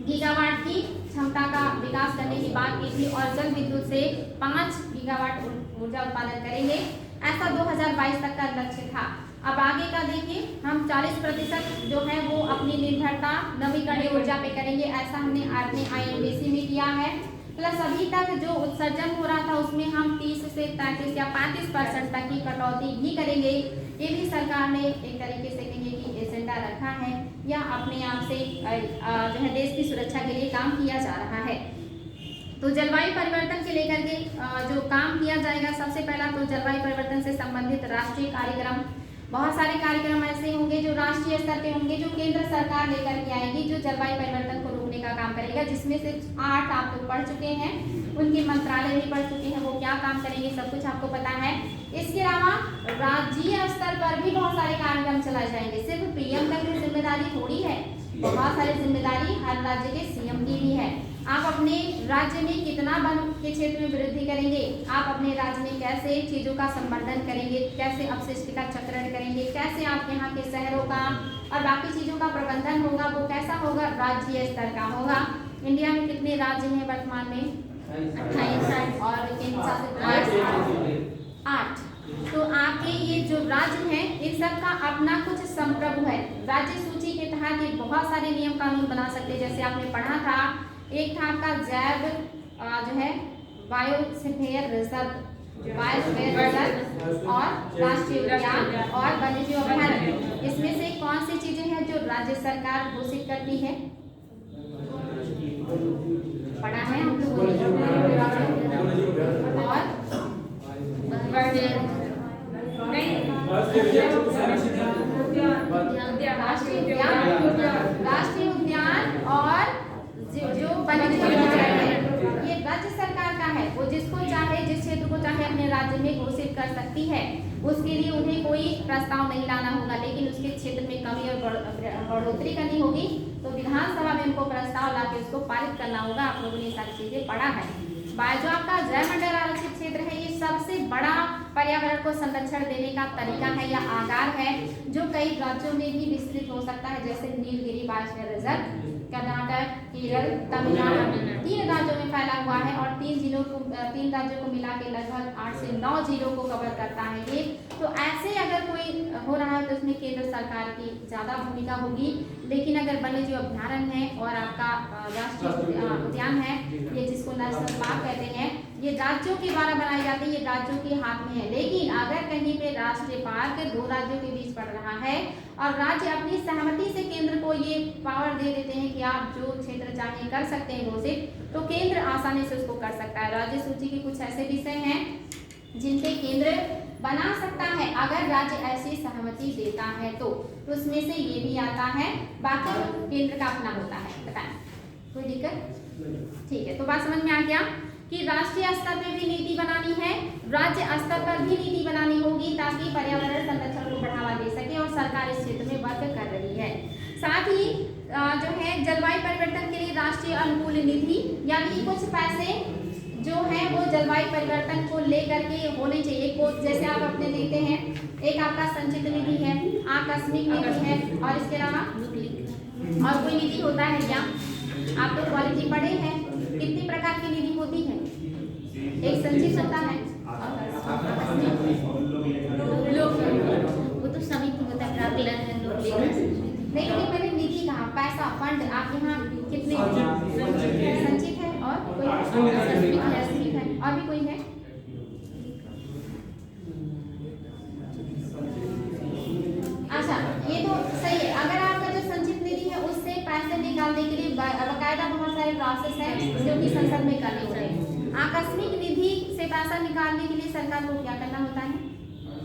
गीगावाट की क्षमता का विकास करने की बात की थी और जल विद्युत से 5 गीगावाट ऊर्जा उत्पादन करेंगे, ऐसा 2022 तक का लक्ष्य था। अब आगे का देखिए, हम 40% जो है वो अपनी निर्भरता नवीकरणीय ऊर्जा पे करेंगे, ऐसा हमने अपने INDC में किया है। प्लस अभी तक जो उत्सर्जन हो रहा था उसमें हम 30 से 33 या 35% तक की कटौती भी करेंगे, ये भी सरकार ने एक तरीके से कहेंगे कि एजेंडा रखा है या अपने आप से जो है देश की सुरक्षा के लिए काम किया जा रहा है। तो जलवायु परिवर्तन के लेकर के जो काम किया जाएगा, सबसे पहला तो जलवायु परिवर्तन से संबंधित राष्ट्रीय कार्यक्रम, बहुत सारे कार्यक्रम ऐसे होंगे जो राष्ट्रीय स्तर पे होंगे, जो केंद्र सरकार लेकर के आएगी, जो जलवायु परिवर्तन को रोकने का काम करेगा, जिसमें से 8 आप लोग पढ़ चुके हैं, उनके मंत्रालय भी पढ़ चुके हैं, वो क्या काम करेंगे सब कुछ आपको पता है। इसके अलावा राज्य स्तर पर भी बहुत सारे कार्यक्रम चलाए जाएंगे, सिर्फ PM तक की जिम्मेदारी थोड़ी है, बहुत सारी जिम्मेदारी हर राज्य के CM की भी है। आप अपने राज्य में कितना वन के क्षेत्र में वृद्धि करेंगे, आप अपने राज्य में कैसे चीजों का संवर्धन करेंगे, कैसे अपशिष्ट का चक्रण करेंगे, कैसे आप यहाँ के शहरों का और बाकी चीजों का प्रबंधन होगा, वो कैसा होगा, राज्य स्तर का होगा। इंडिया में कितने राज्य हैं वर्तमान में? 28 और केंद्र शासित 8। तो आपके ये जो राज्य हैं इन सब का अपना कुछ संप्रभु है, राज्य सूची के तहत ये बहुत सारे नियम कानून बना सकते हैं, जैसे आपने पढ़ा था, एक था आपका जैव जो है बायोस्फीयर रिजर्व और राष्ट्रीय उद्यान और वन्यजीव अभयारण्य, इसमें से कौन सी चीजें हैं जो राज्य सरकार घोषित करती है? पढ़ा है हम लोगों ने, राष्ट्रीय उद्यान और जो वन्यजीव अभयारण्य है ये राज्य सरकार का है, वो जिसको चाहे जिस क्षेत्र को चाहे अपने राज्य में घोषित कर सकती है, उसके लिए उन्हें कोई प्रस्ताव नहीं लाना होगा, लेकिन उसके क्षेत्र में कमी और बढ़ोतरी करनी होगी तो विधानसभा में उनको प्रस्ताव लाके उसको पारित करना होगा। आप लोगों ने ये सारी चीजें पढ़ा है। जो आपका जैवमंडल आरक्षित क्षेत्र है ये सबसे बड़ा पर्यावरण को संरक्षण देने का तरीका है या आधार है, जो कई राज्यों में भी विस्तृत हो सकता है, जैसे नीलगिरी बायोस्फीयर रिजर्व कर्नाटक, केरल, तमिलनाडु 3 राज्यों में फैला हुआ है और 3 राज्यों को मिला के लगभग 8 से 9 जिलों को कवर करता है ये। तो ऐसे अगर कोई हो रहा है तो उसमें केंद्र सरकार की ज्यादा भूमिका होगी, लेकिन अगर वन्यजीव अभयारण्य है और आपका राष्ट्रीय उद्यान है, ये जिसको नेशनल पार्क कहते हैं, ये राज्यों के द्वारा बनाई जाती है, ये राज्यों के हाथ में है। लेकिन अगर कहीं पे राष्ट्रीय पार्क 2 राज्यों के बीच पड़ रहा है और राज्य अपनी सहमति से केंद्र को ये पावर दे देते हैं कि आप जो क्षेत्र चाहे कर सकते हैं घोषित, तो केंद्र आसानी से उसको कर सकता है। राज्य सूची के कुछ ऐसे विषय हैं जिनपे केंद्र बना सकता है अगर राज्य ऐसी सहमति देता है तो उसमें से ये भी आता है, बाकी केंद्र का अपना होता है। बताएं, कोई दिक्कत? ठीक है, तो बात समझ में आ गया कि राष्ट्रीय स्तर पे भी नीति बनानी है, राज्य स्तर पर भी नीति बनानी होगी ताकि पर्यावरण संरक्षण को बढ़ावा दे सके और सरकार इस क्षेत्र में वर्क कर रही है। साथ ही जो है जलवायु परिवर्तन के लिए राष्ट्रीय अनुकूल निधि यानी कुछ पैसे जो है वो जलवायु परिवर्तन को लेकर के होने चाहिए। जैसे आप अपने देखते हैं, एक आपका संचित निधि है, आकस्मिक निधि है और इसके अलावा और कोई निधि होता है क्या? आप तो पॉलिटी पढ़े हैं, कितनी प्रकार की निधि होती है? एक संचित होता है, वो तो समिति होता है, नहीं मैंने निधि कहा, पैसा फंड। आप यहाँ कितने संचित है और कोई है और भी कोई है? अच्छा, ये तो सही है। अगर आपका जो संचित निधि है उससे पैसे निकालने के लिए बाकायदा बहुत सारे प्रोसेस है जो कि संसद में करने होंगे। आकस्मिक निधि से पैसा निकालने के लिए सरकार को क्या करना होता है?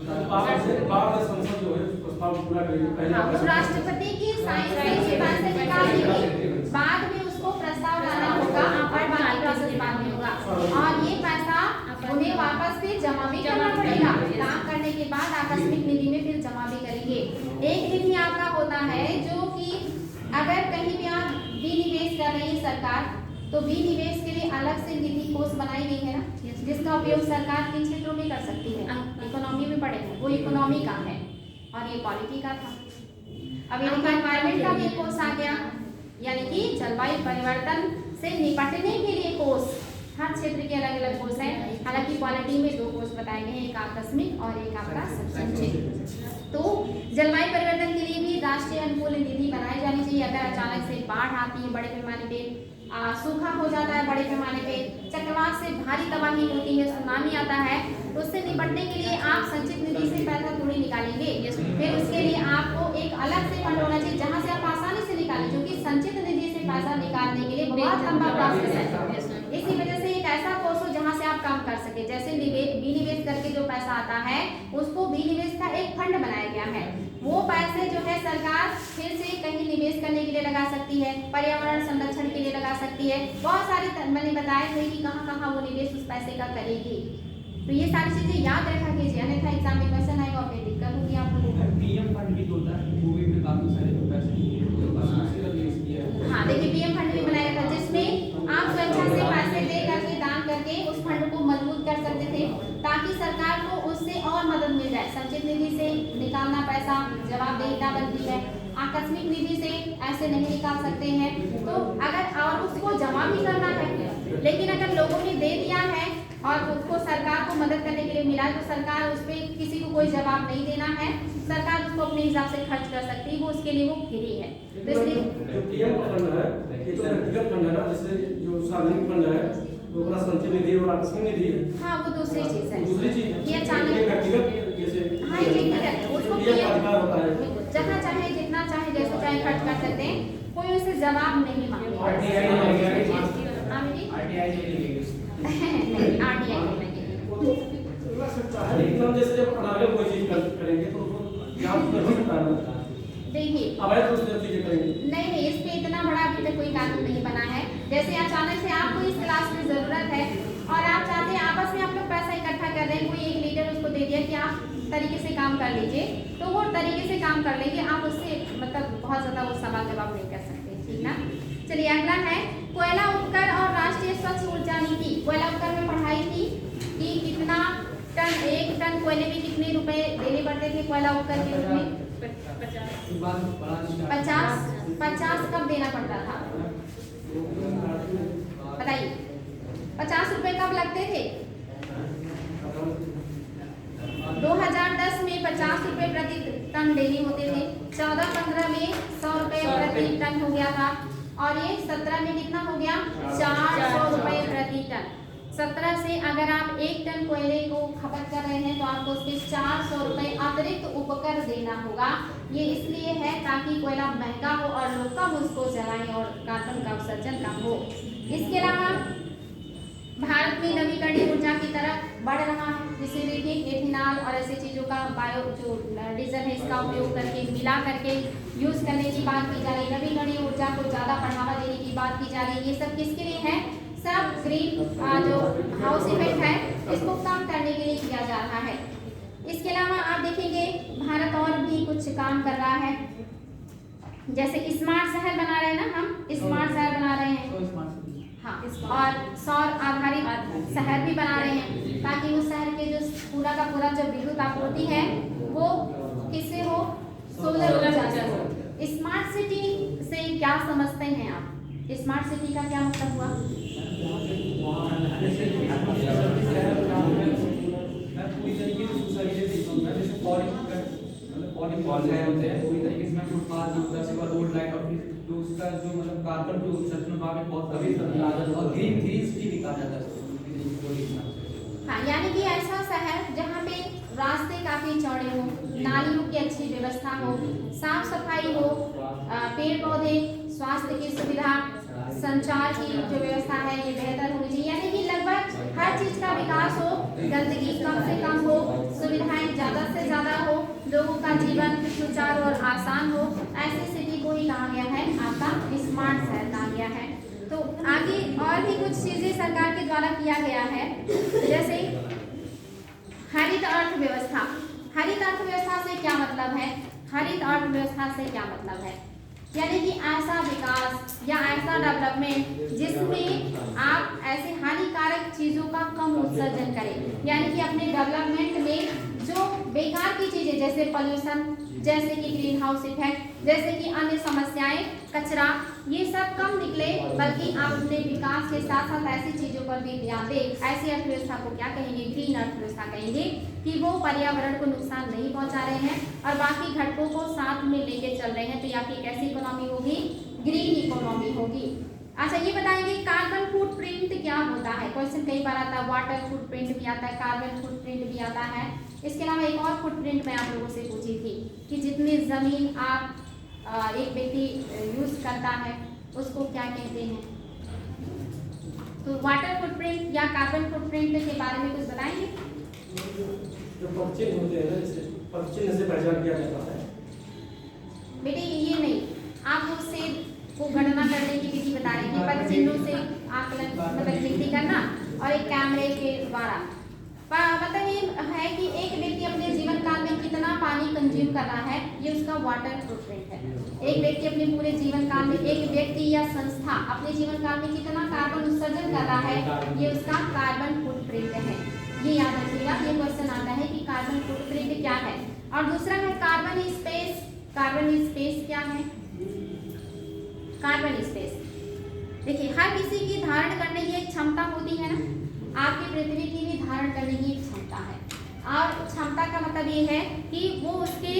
संसद जो है प्रस्ताव पूरा करेगी, पहले राष्ट्रपति की साइन से पैसे निकाल देंगे, बाद में उसको प्रस्ताव लाना होगा और बाकी प्रोसेस बाद में होगा, और ये पैसा उन्हें वापस फिर जमा भी करना पड़ेगा। काम करने के बाद आकस्मिक निधि में फिर जमा भी करेंगे। एक निधि आपका होता है जो कि अगर कहीं भी आप विनिवेश कर रही है सरकार, तो विनिवेश के लिए अलग से निधि कोष बनाई गई है ना, जिसका उपयोग सरकार किन क्षेत्रों में कर सकती है? इकोनॉमी में पड़े हैं, वो इकोनॉमी का है और ये पॉलिटी का था। अब ये एनवायरमेंट का भी कोष आ गया, यानी कि जलवायु परिवर्तन से निपटने के लिए कोष, हर क्षेत्र के अलग अलग कोष हैं। हालांकि पॉलिटी में 2 कोष बताए गए हैं, एक आकस्मिक और एक आपका संचित। तो जलवायु परिवर्तन के लिए भी राष्ट्रीय अनुकूल निधि बनाई जानी चाहिए। अगर अचानक से बाढ़ आती है बड़े पैमाने पे, सूखा हो जाता है बड़े पैमाने पे, चक्रवात से भारी तबाही होती है, सुनामी आता है, तो उससे निपटने के लिए आप संचित निधि से पैसा थोड़ी निकालेंगे। फिर उसके लिए आपको एक अलग से फंड होना चाहिए जहां से आप आसानी से निकालें, क्योंकि संचित निधि से पैसा निकालने के लिए बहुत लंबा प्रोसेस है। इसी वजह से एक ऐसा कोर्स हो जहां से आप काम कर सके, जैसे विनिवेश करके जो पैसा आता है उसको विनिवेश का एक फंड बनाया गया है। वो पैसे जो है सरकार फिर से कहीं निवेश करने के लिए लगा सकती है, पर्यावरण संरक्षण के लिए लगा सकती है। बहुत सारे मैंने बताए थे कि कहाँ कहाँ वो निवेश उस पैसे का करेगी। तो ये सारी चीजें याद रखा कीजिए, अन्यथा एग्जाम में क्वेश्चन आएगा और दिक्कत होगी आप लोगों को। पीएम फंड भी होता है, कोविड में काफी सारे पैसे हाँ देखिए, पीएम फंड भी बनाया था जिसमें आप स्वेच्छा से पैसे दे करके दान करके उस फंड को मजबूत कर सकते थे, ताकि सरकार को उससे और मदद मिल जाए। संचित निधि से निकालना पैसा जवाबदेहिता बनती है, आकस्मिक निधि से ऐसे नहीं निकाल सकते हैं। तो अगर और उसको जमा भी करना है, लेकिन अगर लोगों ने दे दिया है और उसको सरकार को मदद करने के लिए मिला, तो सरकार उस पर किसी को कोई जवाब नहीं देना है, सरकार उसको अपने हिसाब से खर्च कर सकती है, वो उसके लिए वो फ्री है। तो इसलिए जो पीएम फंड है ये तो व्यक्तिगत फंड है ना, जैसे जो सार्वजनिक फंड है वो अपना संचित निधि और आकस्मिक निधि है। हाँ वो दूसरी चीज है, दूसरी चीज ये अचानक व्यक्तिगत जैसे हाँ ये व्यक्तिगत उसको पीएम अधिकार होता है, जहाँ चाहे जितना चाहे जैसे चाहे खर्च कर सकते हैं, कोई उसे जवाब नहीं मांगेगा। आरटीआई नहीं लगेगा, एकदम जैसे जब अनागे कोई चीज करेंगे तो जांच कर सकता है। देखिए अवैध रूप से चीजें करेंगे नहीं, इस पे इतना बड़ा अभी तक कोई कानून नहीं बना है। जैसे अचानक से आपको इस क्लास में जरूरत है और आप चाहते हैं आपस में आप लोग पैसा इकट्ठा कर रहे हैं, कोई एक लीडर उसको दे दिया कि आप तरीके से काम कर लीजिए, तो वो तरीके से काम कर लेंगे, आप उससे मतलब बहुत ज्यादा वो सवाल जवाब नहीं कर सकते, ठीक ना। चलिए अगला है कोयला उपकर और राष्ट्रीय स्वच्छ ऊर्जा नीति। कोयला उपकर में पढ़ाई थी कि कितना टन, 1 टन कोयले में कितने रुपए देने पड़ते थे कोयला उपकर के रूप में? 50 कब देना पड़ता था बताइए? 50 रुपए कब लगते थे? 2010 में 50 रुपए प्रति टन देने होते थे, 14-15 में 100 रुपए प्रति टन हो गया था, और ये 17 में कितना हो गया? 400 रुपए प्रति टन। 17 से अगर आप 1 टन कोयले को खपत कर रहे हैं तो आपको उसके 400 रुपए अतिरिक्त उपकर देना होगा। ये इसलिए है ताकि कोयला महंगा हो और लोग कम उसको जलाएं और कार्बन का उत्सर्जन कम हो। इसके अलावा भारत में नवीकरणीय ऊर्जा की तरफ बढ़ रहा है, जिसे देखिए एथेनॉल और ऐसी चीज़ों का बायो जो डीजल है इसका उपयोग करके मिला करके यूज़ करने की बात की जा रही है। नवीकरणीय ऊर्जा को ज़्यादा बढ़ावा देने की बात की जा रही है। ये सब किसके लिए है? सब ग्रीन जो हाउस इफेक्ट है इसको कम करने के लिए किया जा रहा है। इसके अलावा आप देखेंगे भारत और भी कुछ काम कर रहा है, जैसे स्मार्ट शहर बना रहे हैं ना, हम स्मार्ट शहर बना रहे हैं, हाँ, और सौर आधारित शहर भी बना रहे हैं, ताकि उस शहर के जो पूरा का पूरा जो विद्युत आपूर्ति है वो किससे हो? सोलर ऊर्जा से हो। स्मार्ट सिटी से क्या समझते हैं आप? स्मार्ट सिटी का क्या मतलब हुआ? पूरी तरीके से सोसाइटी जैसे पूरी तरीके से फुटपाथ से रोड लाइट और जो उसका जो मतलब कार्बन जो उत्सर्जन वहाँ पे बहुत कभी और ग्रीन सिटी भी कहा जाता है। हाँ, यानी कि ऐसा शहर जहाँ पे रास्ते काफी चौड़े हो, नालियों की अच्छी व्यवस्था हो, साफ सफाई हो, पेड़ पौधे, स्वास्थ्य की सुविधा, संचार की जो व्यवस्था है ये बेहतर होनी चाहिए, यानी कि लगभग हर चीज का विकास हो, गंदगी कम से कम हो, सुविधाएं ज्यादा से ज्यादा हो, लोगों का जीवन सुचारू और आसान हो, ऐसी सिटी को ही कहा गया है आपका स्मार्ट शहर कहा गया है। तो आगे और भी कुछ चीजें सरकार के द्वारा किया गया है, जैसे हरित अर्थव्यवस्था। हरित अर्थव्यवस्था से क्या मतलब है? हरित अर्थव्यवस्था से क्या मतलब है? यानी कि ऐसा विकास या ऐसा डेवलपमेंट जिसमें आप ऐसे हानिकारक चीजों का कम उत्सर्जन करें, यानी कि अपने डेवलपमेंट में जो बेकार की चीजें जैसे पोल्यूशन, जैसे कि ग्रीन हाउस इफेक्ट, जैसे कि अन्य समस्याएं, कचरा, ये सब कम निकले, बल्कि आप अपने विकास के साथ साथ ऐसी चीजों पर भी ध्यान दें। ऐसी अर्थव्यवस्था को क्या कहेंगे? ग्रीन अर्थव्यवस्था कहेंगे, कि वो पर्यावरण को नुकसान नहीं पहुंचा रहे हैं और बाकी घटकों को साथ में लेके चल रहे हैं। तो ये आपकी कैसी इकोनॉमी होगी? ग्रीन इकोनॉमी होगी। अच्छा, ये बताएंगे कार्बन फुटप्रिंट क्या होता है? क्वेश्चन कई बार आता है, वाटर फुटप्रिंट भी आता है, कार्बन फुटप्रिंट भी आता है। इसके अलावा एक और फुटप्रिंट मैं आप लोगों से पूछी थी कि जितनी जमीन आप एक व्यक्ति यूज करता है उसको क्या कहते हैं? तो वाटर फुटप्रिंट या कार्बन फुटप्रिंट के बारे में कुछ बताएंगे? जो पक्षी होते हैं ना, जैसे पक्षी से पहचान किया जाता है। बेटे ये नहीं, आप उससे को गणना करने की विधि बता रहे हैं, पर चिन्हों से आकलन मतलब गिनती करना और एक कैमरे के द्वारा। मतलब ये है कि एक व्यक्ति अपने जीवन काल में कितना पानी कंज्यूम कर रहा है, ये उसका वाटर फुटप्रिंट है। एक व्यक्ति अपने पूरे जीवन काल में, एक व्यक्ति या संस्था अपने जीवन काल में कितना कार्बन उत्सर्जन कर रहा है, ये उसका कार्बन फुटप्रिंट है। ये याद रखिएगा, ये क्वेश्चन आता है कि कार्बन फुटप्रिंट क्या है। और दूसरा है कार्बन स्पेस। कार्बन स्पेस क्या है? कार्बन स्पेस, देखिए हर किसी की धारण करने की एक क्षमता होती है ना, आपकी पृथ्वी की भी धारण करने की एक क्षमता है। और क्षमता का मतलब ये है कि वो उसके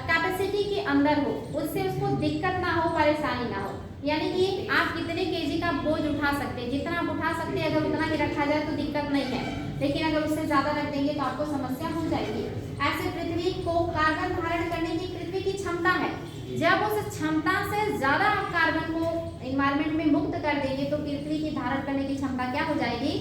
कैपेसिटी के अंदर हो, उससे उसको दिक्कत ना हो, परेशानी ना हो। यानी कि आप कितने केजी का बोझ उठा सकते हैं, जितना आप उठा सकते हैं, अगर उतना ही रखा जाए तो दिक्कत नहीं है, लेकिन अगर उससे ज्यादा रख देंगे तो आपको समस्या हो जाएगी। ऐसे पृथ्वी को कार्बन धारण करने की पृथ्वी की क्षमता है। जब उस क्षमता से ज्यादा आप कार्बन को एनवायरमेंट में मुक्त कर देंगे तो पृथ्वी की धारण करने की क्षमता क्या हो जाएगी?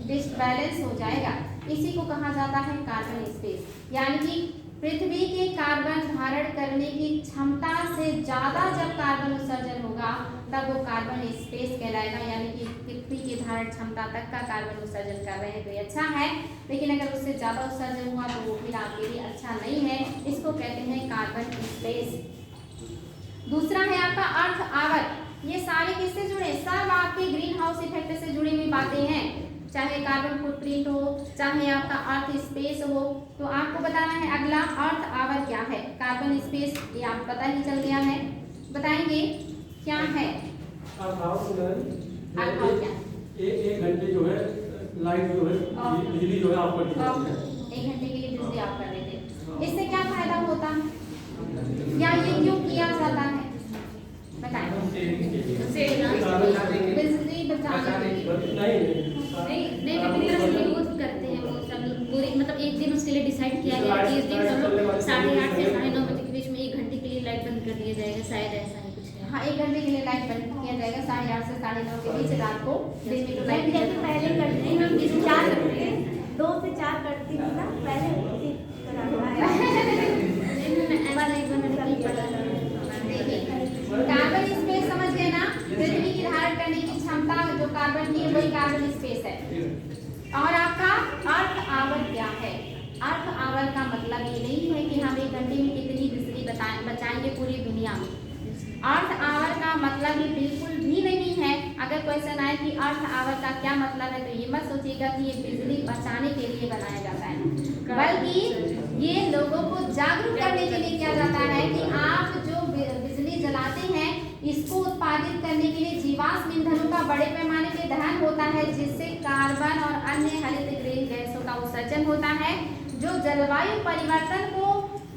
डिसबैलेंस हो जाएगा। इसी को कहा जाता है कार्बन स्पेस। यानी कि पृथ्वी के कार्बन धारण करने की क्षमता से ज्यादा जब कार्बन उत्सर्जन होगा तब वो कार्बन स्पेस कहलाएगा। यानी कि पृथ्वी की धारण क्षमता तक का कार्बन उत्सर्जन कर रहे हैं तो ये अच्छा है, लेकिन अगर उससे ज्यादा उत्सर्जन हुआ तो वो फिर आपके लिए अच्छा नहीं है। इसको कहते हैं कार्बन स्पेस। दूसरा है आपका अर्थ आवर। ये सारे किससे जुड़े? सब आपके ग्रीन हाउस इफेक्ट से जुड़ी हुई बातें हैं, चाहे कार्बन फुटप्रिंट हो, चाहे आपका अर्थ स्पेस हो। तो आपको बताना है अगला अर्थ आवर क्या है। कार्बन स्पेस ये आप पता ही चल गया है, बताएंगे क्या है अर्थ आवर? अर्थ आवर क्या? एक घंटे जो है लाइट जो है बिजली जो है आप कर देते हैं। 1 घंटे के लिए बिजली आप कर देते हैं, इससे क्या फायदा होता है या ये क्यों किया जाता है बताएं? बिजली बचाने नहीं यूज करते हैं वो सब पूरी, मतलब एक दिन उसके लिए डिसाइड किया गया कि इस दिन हम लोग 8:30 से 9:30 बजे के बीच में 1 घंटे के लिए लाइट बंद कर दिया जाएगा, शायद ऐसा ही कुछ है। हाँ, 1 घंटे के लिए लाइट बंद किया जाएगा 8:30 से 9:30 के बीच रात को। दिन में तो लाइट लाइट पहले करते हैं हम, किसी 4 करते हैं, 2 से 4 करती थी ना पहले, कार्बन स्पेस समझ गए ना? पृथ्वी की धारण करने की क्षमता जो कार्बन की है वही कार्बन स्पेस है। और आपका अर्थ आवर क्या है? अर्थ आवर का मतलब ये नहीं है कि हम 1 घंटे में कितनी बिजली बचाएंगे पूरी दुनिया में। अर्थ आवर का मतलब ये बिल्कुल भी नहीं है। अगर क्वेश्चन आए कि अर्थ आवर का क्या मतलब है तो ये मत सोचिएगा कि ये बिजली बचाने के लिए बनाया जाता है, बल्कि ये लोगों को जागरूक करने के लिए किया जाता है कि आप जो बिजली जलाते हैं इसको उत्पादित करने के लिए जीवाश्म ईंधनों का बड़े पैमाने पे दहन होता है, जिससे कार्बन और अन्य हरित गृह गैसों का उत्सर्जन होता है जो जलवायु परिवर्तन को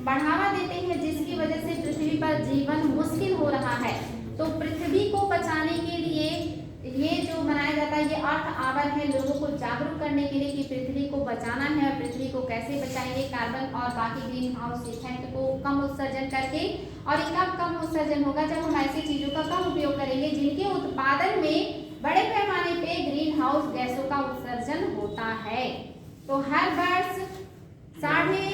बढ़ावा देते हैं, जिसकी वजह से पृथ्वी पर जीवन मुश्किल हो रहा है। तो पृथ्वी को बचाने के लिए ये जो मनाया जाता है ये अर्थ आवर है लोगों को जागरूक करने के लिए कि पृथ्वी को बचाना है और पृथ्वी को कैसे बचाएंगे कार्बन और बाकी ग्रीन हाउस इफेक्ट को कम उत्सर्जन करके। और ये कब कम उत्सर्जन होगा? जब हम ऐसी चीजों का कम उपयोग करेंगे जिनके उत्पादन में बड़े पैमाने पे ग्रीन हाउस गैसों का उत्सर्जन होता है। तो हर वर्ष 8:30 से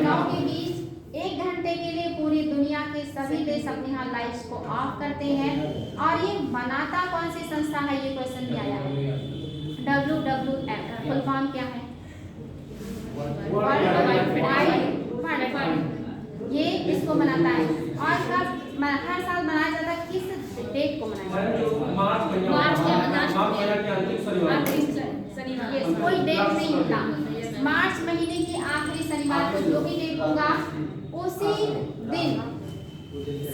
9:30 के बीच 1 घंटे के लिए पूरी दुनिया के सभी देश अपने यहाँ लाइट्स को ऑफ करते हैं। और ये मनाता कौन सी संस्था है? ये क्वेश्चन भी आया है। WWF फुल फॉर्म क्या है? वर्ल्ड वाइड ये इसको मनाता है। और कब हर साल मनाया जाता है? किस डेट को मनाया जाता है? मार्च के अंतिम शनिवार। Yes, कोई डेट नहीं होता। मार्च महीने की आखिरी शनिवार को जो भी डेट होगा उसी दिन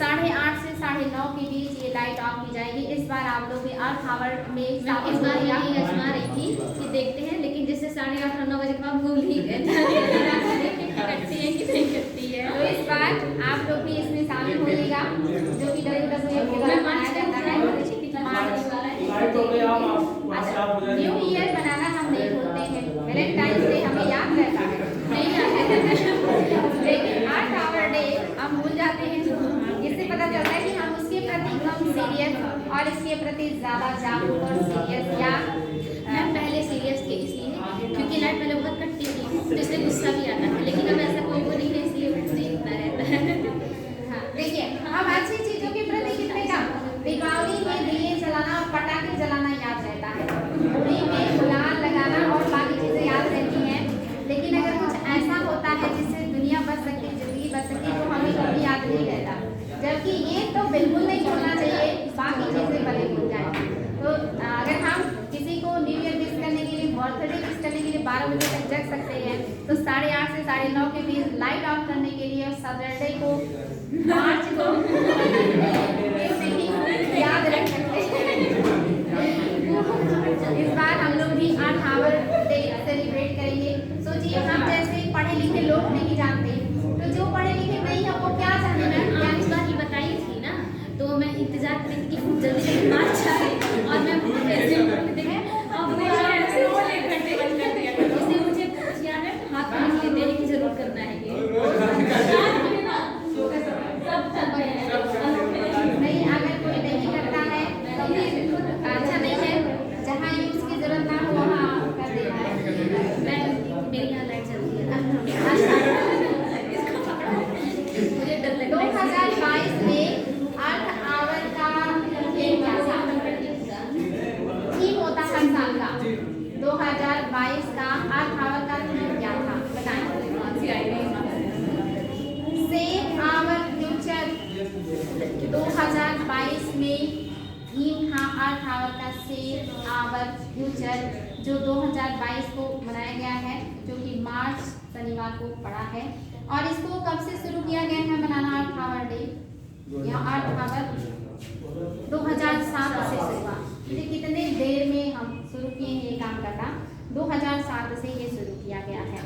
8:30 से 9:30 के बीच ये लाइट ऑफ की जाएगी। इस बार आप लोग भी अर्थ आवर में इस बार यही आजमा रही थी कि देखते हैं, लेकिन जैसे 8:30 और 9 बजे के बाद भूल ही गए करती है कि नहीं करती है। तो इस बार आप लोग भी इसमें शामिल होइएगा जो कि WWF के द्वारा मनाया जाता है। न्यू ईयर बनाना हम नहीं भूलते हैं, वैलेंटाइन डे हमें याद रहता है, नहीं याद है लेकिन अर्थ आवर डे हम भूल जाते हैं। इससे पता चलता है कि हम उसके प्रति कम सीरियस और इसके प्रति ज्यादा जागरूक और सीरियस या मैम पहले सीरियस थे इसलिए क्योंकि लाइट पहले बहुत कटती थी तो इसलिए गुस्सा भी आता था, लेकिन अब ऐसा कोई वो नहीं है इसलिए नहीं इतना रहता है। हाँ, देखिए अब अच्छी चीजों के प्रति कितने का दीपावली में दिए जलाना और पटाखे जलाना याद रहता है, होली में गुलाल लगाना और बाकी चीजें याद रहती हैं। लेकिन अगर कुछ ऐसा होता है जिससे दुनिया बच सकती है, जिंदगी बच सकती है, तो हमें कभी याद नहीं रहता। जबकि ये तो बिल्कुल नहीं भूलना चाहिए, बाकी चीजें भले भूल जाए। तो अगर हम किसी को न्यू ईयर विश करने के लिए, बर्थडे विश करने के लिए 12 बजे तक जग सकते हैं, तो 8:30 से 9:30 के बीच लाइट ऑफ करने के लिए और सैटरडे को मार्च को याद रख सकते हैं। इस बार हम लोग भी अर्थ आवर डे सेलिब्रेट करेंगे। सोचिए हम जैसे पढ़े लिखे लोग नहीं जानते, तो जो पढ़े लिखे नहीं है वो क्या जाने ना। मैम इस बार ही बताई थी ना, तो मैं इंतजार कर रही थी कि खूब जल्दी जल्दी मार्च आए और मैं बहुत ऐसे देखे अब मुझे ऐसे हो एक घंटे इसलिए मुझे कुछ याद है हाथ में लिख लेते हैं कि जरूर करना है ये नहीं, अगर कोई नहीं करता है तो फिर अच्छा नहीं है, जहाँ यूज की जरूरत ना हो वहाँ कर देना है। मैं मेरी यहाँ लाइट चलती है मुझे डर लग रहा है। 2022 में अर्थ आवर का थीम क्या था? थीम होता हर साल का। 2022 का अर्थ आवर का थीम क्या था? बताएं। सेव आवर फ्यूचर 2022 में थीम था अर्थ आवर का सेव आवर फ्यूचर, जो 2022 को मनाया गया है, जो कि मार्च शनिवार को पड़ा है। और इसको कब से शुरू किया गया है मनाना अर्थ आवर डे? यहाँ अर्थ आवर 2007 से शुरू हुआ। ये कितने देर में हम शुरू किए हैं ये काम करना? 2007 से ये शुरू किया गया है।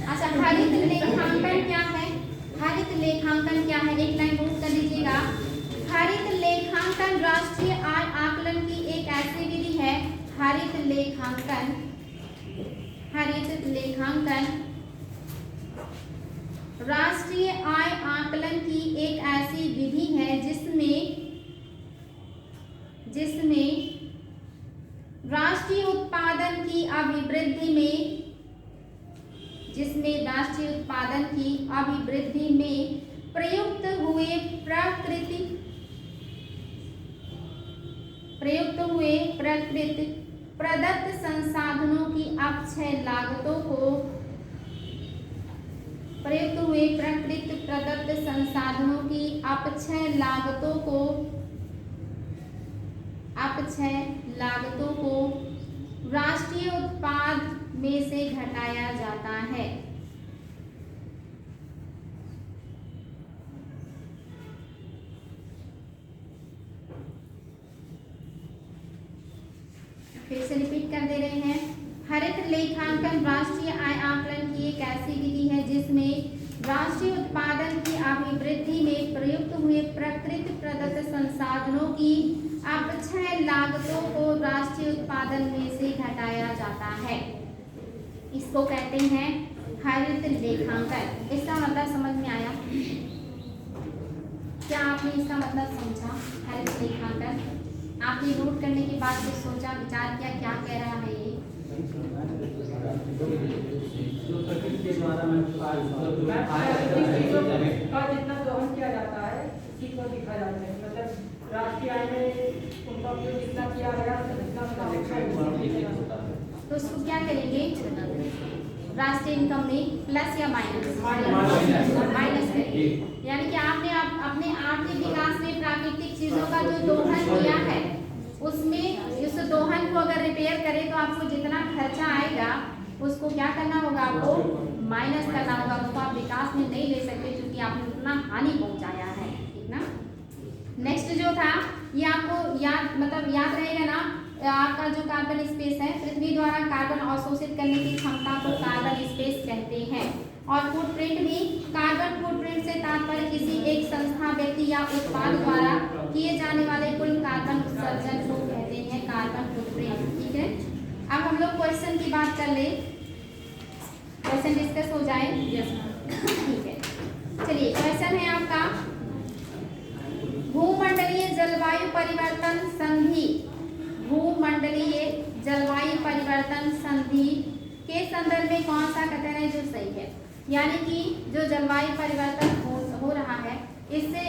अच्छा, हरित लेखांकन क्या है? हरित लेखांकन क्या है? एक लाइन नोट कर लीजिएगा। हरित लेखांकन राष्ट्रीय आय आकलन की एक ऐसी विधि है। हरित लेखांकन राष्ट्रीय आय आकलन की एक ऐसी विधि है जिसमें राष्ट्रीय उत्पादन की अभिवृद्धि में प्रयुक्त हुए प्रदत्त संसाधनों की अपक्षय लागतों को राष्ट्रीय उत्पाद में से घटाया जाता है। फिर से रिपीट कर दे रहे हैं। हरित लेखांकन राष्ट्रीय आय आकलन की एक ऐसी विधि है जिसमें राष्ट्रीय उत्पादन की अभिवृद्धि में प्रयुक्त हुए प्रकृति प्रदत्त संसाधनों की अपक्षय लागतों को राष्ट्रीय उत्पादन में से घटाया जाता है। इसको कहते हैं हरित लेखांकन। इसका मतलब समझ में आया? क्या आपने इसका मतलब समझा? हरित लेखांकन आपने नोट करने के बाद कुछ सोचा, विचार किया, क्या कह रहा है ये? जो प्रकृति के द्वारा में जितना दोहन किया जाता है उसी को दिखा जाता है, मतलब राष्ट्रीय आय में उनका उपयोग जितना किया गया तो उसको क्या करेंगे? राष्ट्रीय इनकम में प्लस या माइनस? माइनस करेंगे। यानी कि आपने अपने आर्थिक विकास में प्राकृतिक चीजों का जो दोहन किया है उसमें उस दोहन को अगर रिपेयर करें तो आपको जितना खर्चा आएगा उसको क्या करना होगा? आपको माइनस करना होगा। उसको आप विकास में नहीं ले सकते क्योंकि आपने उतना हानि पहुंचाया है। ठीक ना? नेक्स्ट जो था ये आपको याद रहेगा ना, आपका जो कार्बन स्पेस है, पृथ्वी द्वारा कार्बन अवशोषित करने की क्षमता को कार्बन स्पेस कहते हैं। और फुटप्रिंट भी, कार्बन फुटप्रिंट से तात्पर्य किसी एक संस्था, व्यक्ति या उत्पाद द्वारा किए जाने वाले कुल कार्बन उत्सर्जन को कहते हैं कार्बन फुटप्रिंट। ठीक है, अब हम लोग क्वेश्चन की बात कर ले, क्वेश्चन डिस्कस हो जाए। ठीक है, चलिए क्वेश्चन है आपका, भूमंडलीय जलवायु परिवर्तन संधि, भूमंडलीय जलवायु परिवर्तन संधि के संदर्भ में कौन सा कथन है जो सही है? यानी कि जो जलवायु परिवर्तन हो रहा है इससे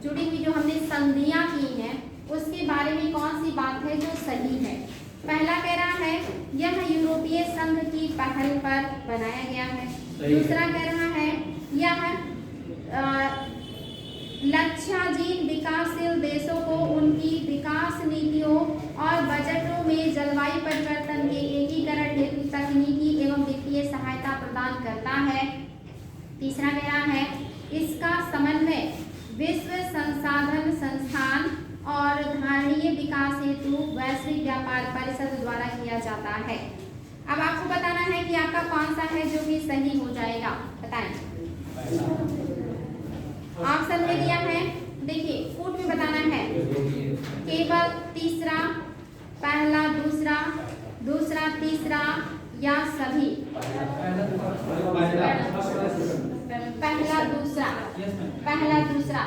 जुड़ी हुई जो हमने संधियां की हैं उसके बारे में कौन सी बात है जो सही है? पहला कह रहा है यह यूरोपीय संघ की पहल पर बनाया गया है। दूसरा कह रहा है यह लक्ष्याधीन विकासशील देशों को उनकी विकास नीतियों और बजटों में जलवायु परिवर्तन के एकीकरण हेतु तकनीकी एवं वित्तीय सहायता प्रदान करता है। तीसरा कह रहा है इसका समन्वय विश्व संसाधन संस्थान और धारणीय विकास हेतु वैश्विक व्यापार परिषद द्वारा किया जाता है। अब आपको बताना है कि आपका कौन सा है जो कि सही हो जाएगा, बताएं। ऑप्शन में दिया है, देखिए फुट में बताना है, केवल तीसरा, पहला दूसरा, दूसरा तीसरा या सभी? पहला दूसरा, पहला दूसरा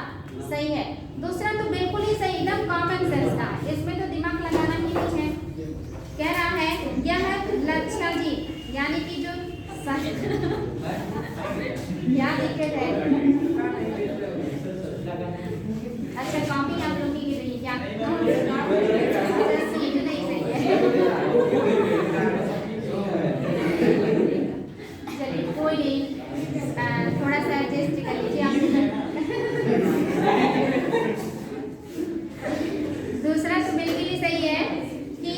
सही है। दूसरा तो बिल्कुल ही सही, एकदम कॉमन सेंस का, इसमें तो दिमाग लगाना ही नहीं है। कह रहा है यह लक्ष्याधीन, यानी कि जो क्या दिक्कत है? अच्छा कॉपी आप लोग की रही क्या? सीट नहीं सही है। चलिए कोई नहीं, थोड़ा सा एडजस्ट कर लीजिए आप। दूसरा तो बिल्कुल ही सही है कि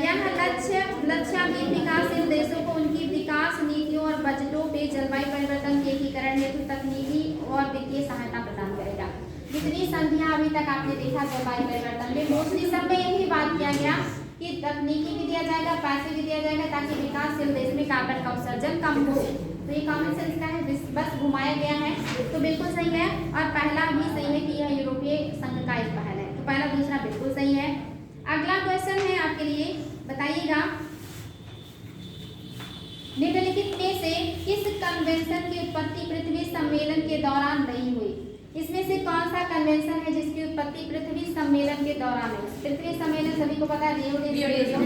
यह लक्ष्याधीन विकासशील देशों को उनकी विकास नीतियों और बजटों पे जलवायु परिवर्तन के एकीकरण हेतु तकनीकी और वित्तीय सहायता प्रदान करेगा। जितनी संधियां अभी तक आपने देखा जलवायु परिवर्तन में, मोस्टली सब में यही बात किया गया कि तकनीकी भी दिया जाएगा, पैसे भी दिया जाएगा ताकि विकासशील देश में कार्बन का उत्सर्जन कम हो। तो ये कॉमन सेंस का है, बस घुमाया गया है, तो बिल्कुल सही है। और पहला भी सही है कि यह यूरोपीय संघ का एक पहल है, तो पहला दूसरा बिल्कुल सही है। अगला क्वेश्चन है आपके लिए, बताइएगा निम्नलिखित में से किस कन्वेंशन की उत्पत्ति पृथ्वी सम्मेलन के दौरान नहीं हुई? इसमें से कौन सा कन्वेंशन है जिसकी उत्पत्ति पृथ्वी सम्मेलन के दौरान हुई? पृथ्वी सम्मेलन सभी को पता है, रियो डी जेनेरो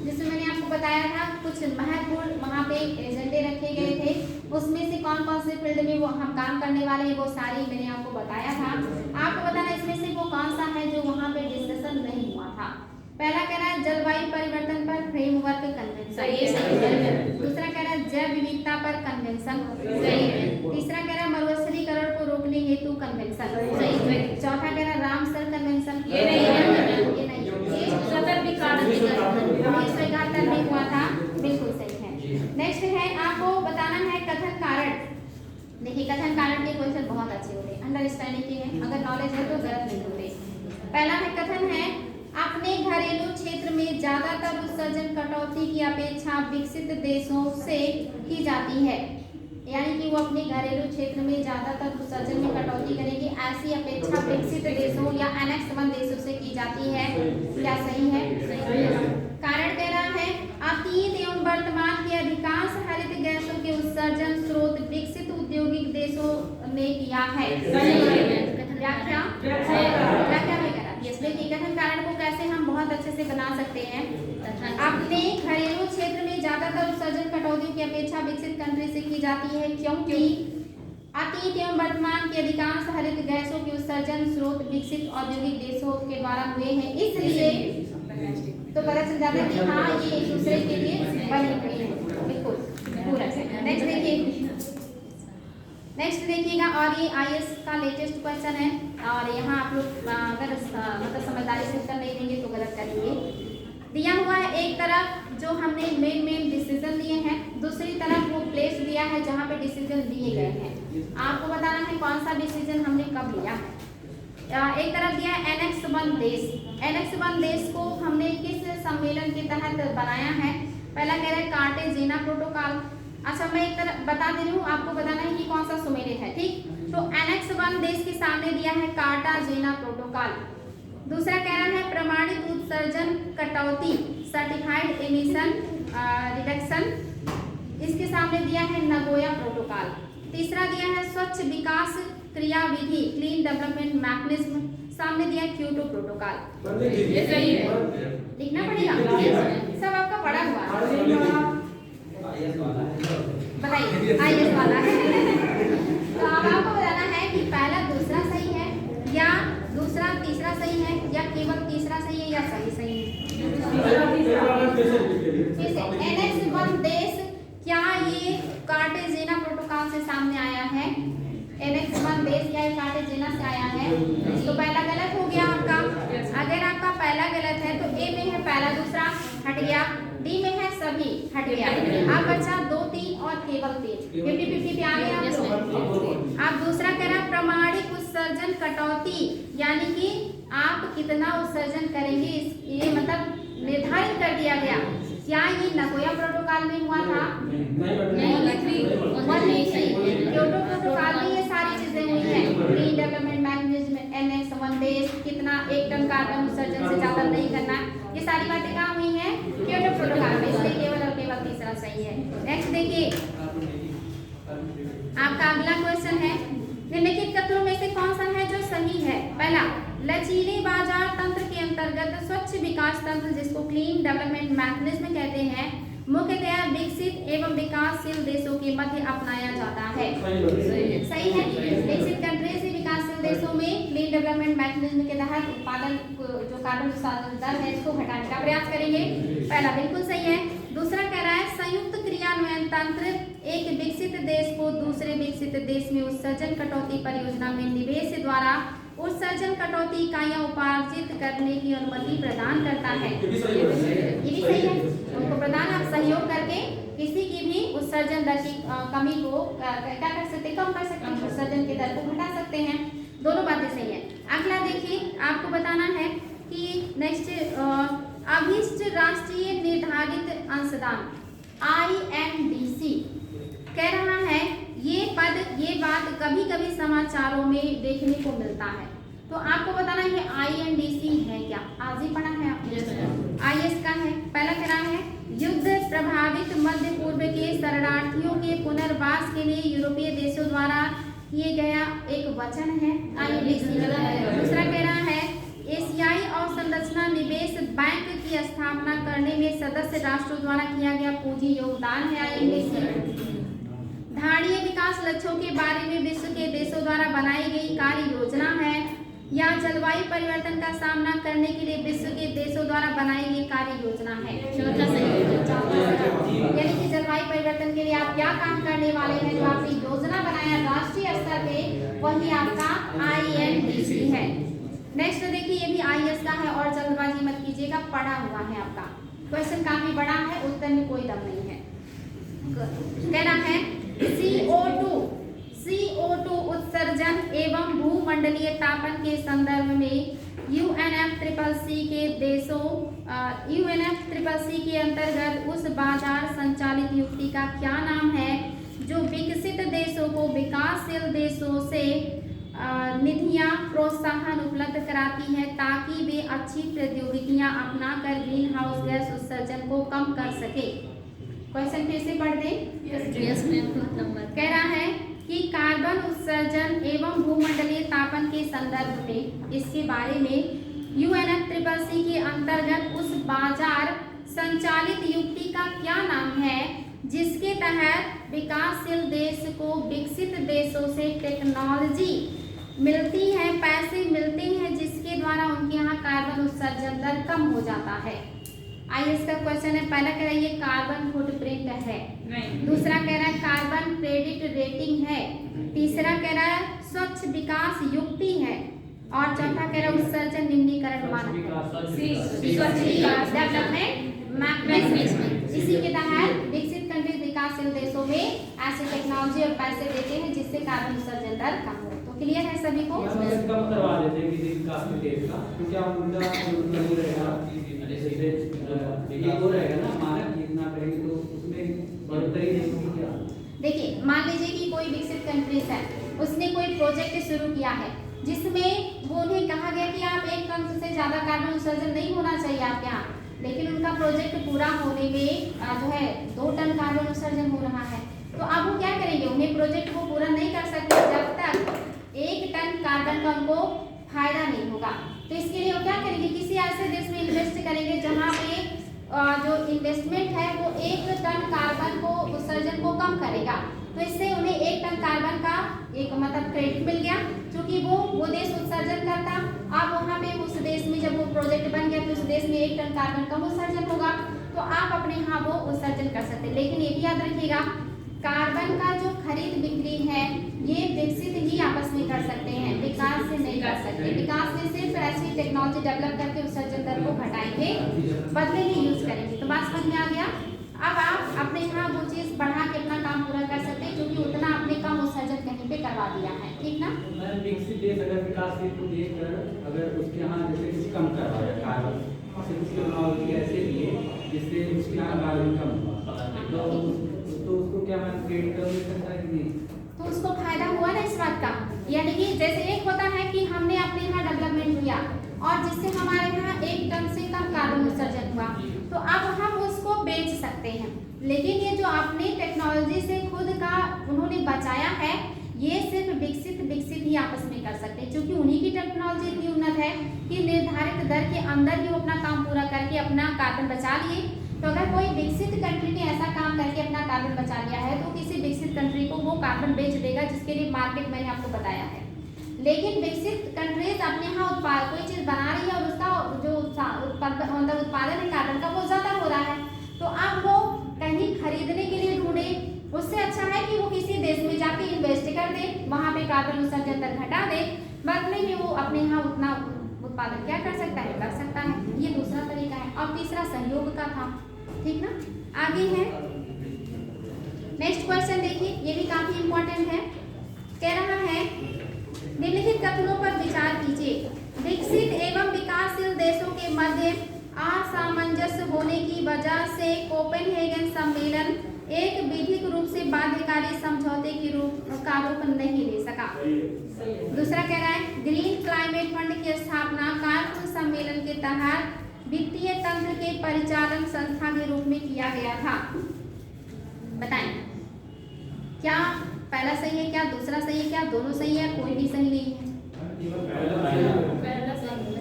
जिसमें मैंने आपको बताया था कुछ महत्वपूर्ण वहाँ पे एजेंडे रखे गए थे, उसमें से कौन कौन से फील्ड में वो हम काम करने वाले हैं वो सारी मैंने आपको बताया था। आपको बताना इसमें से वो कौन सा है जो वहाँ पे डिस्कशन नहीं हुआ था। पहला कह रहा है जलवायु परिवर्तन पर फ्रेमवर्क कन्वेंशन, दूसरा कह रहा है जैव विविधता पर कन्वेंशन, तीसरा कह रहा है मरुस्थलीकरण को रोकने हेतु कन्वेंशन, चौथा कह रहा है रामसर कन्वेंशन, ये नहीं, ये 1971 में हुआ था, बिल्कुल सही है। नेक्स्ट है आपको बताना है कथन कारण। देखिए कथन कारण के क्वेश्चन बहुत अच्छे होते हैं, अंडरस्टैंडिंग के हैं, अगर नॉलेज है तो गलत नहीं होते। पहला है कथन है अपने घरेलू क्षेत्र में ज्यादातर उत्सर्जन कटौती की अपेक्षा विकसित देशों से की जाती है। यानी कि वो अपने घरेलू क्षेत्र में ज्यादातर उत्सर्जन में कटौती करेंगे, ऐसी अपेक्षा विकसित देशों या एनेक्स 1 देशों से की जाती है। क्या सही है? कारण कह रहा है अतीत एवं वर्तमान के अधिकांश हरित गैसों के उत्सर्जन स्रोत विकसित औद्योगिक देशों ने किया है। व्याख्या में करा। देखिए कथन कारण को कैसे हम बहुत अच्छे से बना सकते हैं। अपने घरेलू क्षेत्र में ज्यादातर उत्सर्जन कटौती की अपेक्षा विकसित कंट्री से की जाती है, क्योंकि अतीत एवं वर्तमान के अधिकांश हरित गैसों के उत्सर्जन स्रोत विकसित औद्योगिक देशों के द्वारा हुए हैं, इसलिए तो पता चल जाता है कि हाँ ये एक दूसरे के लिए बनी हुई है। बिल्कुल पूरा। नेक्स्ट देखिएगा, और ये आईएएस का लेटेस्ट क्वेश्चन है, और यहाँ आप लोग अगर मतलब समझदारी से उत्तर नहीं देंगे तो गलत करेंगे। दिया हुआ है एक तरफ जो हमने मेन डिसीजन दिए हैं, दूसरी तरफ वो प्लेस दिया है जहाँ पे डिसीजन दिए गए हैं। आपको बताना है कौन सा डिसीजन हमने कब लिया है। एक तरफ दिया है एनेक्स 1 देश। एनेक्स 1 देश को हमने किस सम्मेलन के तहत बनाया है? पहला कह रहा है कार्टेजेना प्रोटोकॉल। अच्छा मैं एक तरफ बता दे रही हूँ, आपको बताना है कि कौन सा सुमेलित है, ठीक। तो एनेक्स 1 देश के सामने दिया है कार्टाजेना प्रोटोकॉल। दूसरा कह रहा है प्रमाणित उत्सर्जन कटौती सर्टिफाइड एमिशन रिडक्शन, इसके सामने दिया है नगोया प्रोटोकॉल। तीसरा दिया है स्वच्छ विकास क्रियाविधि क्लीन डेवलपमेंट मैकेनिज्म, सामने दिया है क्योटो प्रोटोकॉल। ये सही है, लिखना पड़ेगा, सब आपका पढ़ा हुआ है। बताइए आईएएस वाला है। तो अब आपको बताना है कि पहला दूसरा सही है या दूसरा तीसरा सही है या केवल तीसरा सही है या सही है। एनेक्स 1 देश क्या ये कार्टेजेना प्रोटोकॉल से सामने आया है? एनेक्स 1 देश या कार्टेजेना से आया है? तो पहला गलत हो गया आपका। अगर आपका पहला गलत है तो ए में है पहला दूसरा हट गया, डी में है सभी हट गया। आप बच्चा 2 3 और केवल 3 50-50 पे आ गया आप। आप दूसरा कह रहा प्रमाणिक उत्सर्जन कटौती, यानी कि आप कितना उत्सर्जन करेंगे ये मतलब निर्धारित कर दिया गया। क्या ये नगोया प्रोटोकॉल में हुआ था? क्योटो प्रोटोकॉल में ये सारी चीजें हुई हैं। ग्रीन डेवलपमेंट मैकेनिज्म, एनेक्स 1 देश, कितना 1 टन कार्बन उत्सर्जन से ज्यादा नहीं करना, ये सारी बातें कहाँ हुई हैं? क्योटो प्रोटोकॉल में। इसलिए केवल और केवल तीसरा सही है। नेक्स्ट देखिए आपका अगला क्वेश्चन है निम्नलिखित कथनों में से कौन सा है जो सही है? पहला, लचीले बाजार तंत्र के अंतर्गत स्वच्छ विकास तंत्र जिसको क्लीन डेवलपमेंट मैकेनिज्म कहते हैं मुख्यतया विकसित एवं विकासशील देशों के मध्य अपनाया जाता है। सही है। विकसित कंट्री से विकासशील देशों में क्लीन डेवलपमेंट मैकेनिज्म के तहत उत्पादन जो कार्बन उत्सर्जन दर है इसको घटाने का प्रयास करेंगे। पहला बिल्कुल सही है। दूसरा कह रहा है संयुक्त क्रियान्वयन तंत्र एक विकसित देश को दूसरे विकसित देश में उत्सर्जन कटौती परियोजना में निवेश द्वारा उत्सर्जन कटौती इकाइयां उपार्जित करने की अनुमति प्रदान करता है। ये भी सही है। उनको प्रदान आप सहयोग करके किसी की भी उत्सर्जन दर की कमी को क्या कर सकते हैं? कम कर सकते हैं, उत्सर्जन की दर को घटा सकते हैं। दोनों बातें सही है। अगला देखिए आपको बताना है कि नेक्स्ट अभिष्ट राष्ट्रीय निर्धारित अंशदान INDC कह रहा है ये बात कभी कभी समाचारों में देखने को मिलता है। तो आपको बताना है INDC है क्या? आज ही पढ़ा है आपने? IS का है। पहला कह रहा है युद्ध प्रभावित मध्य पूर्व के शरणार्थियों के पुनर्वास के लिए यूरोपीय देशों द्वारा किए गया एक वचन है INDC। दूसरा कह रहा है एशियाई अवसंरचना निवेश बैंक की स्थापना करने में सदस्य राष्ट्रों द्वारा किया गया पूंजी योगदान है INDC। धारणीय विकास लक्ष्यों के बारे में विश्व के देशों द्वारा बनाई गई कार्य योजना है या जलवायु परिवर्तन का सामना करने के लिए विश्व के देशों द्वारा बनाई गई कार्य योजना है। चौथा सही है। यानी कि जलवायु परिवर्तन के लिए आप क्या काम करने वाले हैं, जो आपने योजना बनाया राष्ट्रीय स्तर पे, वही आपका INDC है। नेक्स्ट देखिए ये भी IS का है और जल्दबाजी मत कीजिएगा, पढ़ा हुआ है आपका क्वेश्चन, काफी बड़ा है, उत्तर में कोई दम नहीं है। कहना है CO2 उत्सर्जन एवं भूमंडलीय तापन के संदर्भ में UNFCCC के अंतर्गत उस बाजार संचालित युक्ति का क्या नाम है जो विकसित देशों को विकासशील देशों से निधियां प्रोत्साहन उपलब्ध कराती है ताकि वे अच्छी प्रौद्योगिकियां अपनाकर ग्रीन हाउस गैस उत्सर्जन को कम कर सके। क्वेश्चन फिर से पढ़ दें। यस मैम, नंबर कह रहा है कि कार्बन उत्सर्जन एवं भूमंडलीय तापन के संदर्भ में इसके बारे में UNFCCC के अंतर्गत उस बाजार संचालित युक्ति का क्या नाम है जिसके तहत विकासशील देश को विकसित देशों से टेक्नोलॉजी मिलती है, पैसे मिलते हैं जिसके द्वारा उनके यहाँ कार्बन उत्सर्जन दर कम हो जाता है। आइए इसका क्वेश्चन है, पहला कह रहा है ये कार्बन फुटप्रिंट है, दूसरा कह रहा है कार्बन क्रेडिट रेटिंग है, तीसरा कह रहा है स्वच्छ विकास युक्ति है और चौथा कह रहा है उत्सर्जन निम्नीकरण मानक डेवलपमेंट मैनेजमेंट। इसी के तहत विकसित कंट्रीज विकासशील देशों में ऐसे टेक्नोलॉजी और पैसे देते हैं जिससे कार्बन उत्सर्जन दर कम हो। तो क्लियर है सभी को? कम करवा देते हैं किसी विकास के देश का, क्योंकि आप उनका नहीं रहेगा, ये वो रहेगा ना मानक जितना करेंगे तो उसमें बढ़ोतरी नहीं होगी। क्या देखिए, मान लीजिए कि कोई विकसित कंट्रीज है, उसने कोई प्रोजेक्ट शुरू किया है जिसमें वो उन्हें कहा गया कि आप 1 टन से ज्यादा कार्बन उत्सर्जन नहीं होना चाहिए आपके यहाँ, लेकिन उनका प्रोजेक्ट पूरा होने में जो है 2 टन कार्बन उत्सर्जन हो रहा है। तो अब वो क्या करेंगे, उन्हें प्रोजेक्ट को पूरा नहीं कर सकते जब तक 1 टन कार्बन का उनको फायदा नहीं होगा। तो इसके लिए वो क्या करेंगे, किसी ऐसे देश में इन्वेस्ट करेंगे जहाँ पे जो इन्वेस्टमेंट है वो 1 टन कार्बन को उत्सर्जन को कम करेगा। तो इससे उन्हें 1 टन कार्बन का एक मतलब क्रेडिट मिल गया, क्योंकि वो देश उत्सर्जन करता। अब वहाँ पे उस देश में जब वो प्रोजेक्ट बन गया तो उस देश में 1 टन कार्बन कम उत्सर्जन होगा, तो आप अपने यहाँ वो उत्सर्जन कर सकते हैं। लेकिन ये भी याद रखिएगा, कार्बन का जो खरीद बिक्री है ये विकसित ही आपस में कर सकते हैं, विकास से नहीं कर सकते। विकास में सिर्फ ऐसी टेक्नोलॉजी डेवलप करके उत्सर्जन दर को घटाएंगे, बदले में यूज करेंगे। तो बात समझ में आ गया? अब आप अपने यहाँ वो चीज़ बढ़ा के अपना काम पूरा कर सकते हैं, क्योंकि उतना आपने कम उत्सर्जन कहीं पे करवा दिया है। ठीक ना? मैं विकसित देश अगर विकासशील को देखकर अगर उसके यहाँ जैसे कुछ कम करवाया कार्बन, जैसे कुछ टेक्नोलॉजी ऐसे लिए जिससे उसके यहाँ कार्बन कम हुआ, तो उसको क्या मैं क्रेडिट कर सकता है कि नहीं? तो उसको फायदा हुआ ना इस बात का। यानी कि जैसे एक होता है कि हमने अपने यहाँ डेवलपमेंट किया और जिससे हमारे यहाँ 1 टन से कम कार्बन उत्सर्जन हुआ, तो अब हम उसको बेच सकते हैं। लेकिन ये जो आपने टेक्नोलॉजी से खुद का उन्होंने बचाया है, ये सिर्फ विकसित ही आपस में कर सकते हैं, क्योंकि उन्हीं की टेक्नोलॉजी इतनी उन्नत है कि निर्धारित दर के अंदर ही वो अपना काम पूरा करके अपना कार्बन बचा लिए। तो अगर कोई विकसित कंट्री ने ऐसा काम करके अपना कार्बन बचा लिया है तो किसी विकसित कंट्री को वो कार्बन बेच देगा, जिसके लिए मार्केट मैंने आपको बताया है। लेकिन विकसित कंट्रीज अपने यहाँ कोई चीज़ बना रही है और उसका जो उत्पादन है कार्बन का वो ज़्यादा हो रहा है, तो अब वो कहीं खरीदने के लिए ढूंढे, उससे अच्छा है कि वो किसी देश में जाके इन्वेस्ट कर दे, वहाँ पे कार्बन उत्सर्जन दर घटा दे, बदले में वो अपने यहाँ उतना उत्पादन क्या कर सकता है, कर सकता है। ये दूसरा तरीका है। और तीसरा सहयोग का था। ठीक ना? आगे है नेक्स्ट क्वेश्चन, देखिए ये भी काफी इंपॉर्टेंट है। कह रहा है निम्नलिखित कथनों पर विचार कीजिए। विकसित एवं विकासशील देशों के मध्य असामंजस्य होने की वजह से कोपेनहेगन सम्मेलन एक विधिक रूप से बाध्यकारी समझौते के रूप का रूप नहीं ले सका। दूसरा कह रहा है ग्रीन क्लाइमेट फंड की स्थापना कारकुन सम्मेलन के तहत वित्तीय तंत्र के परिचालन संस्था के रूप में किया गया था। बताएं क्या पहला सही है, क्या दूसरा सही है, क्या दोनों सही है, कोई भी सही नहीं है?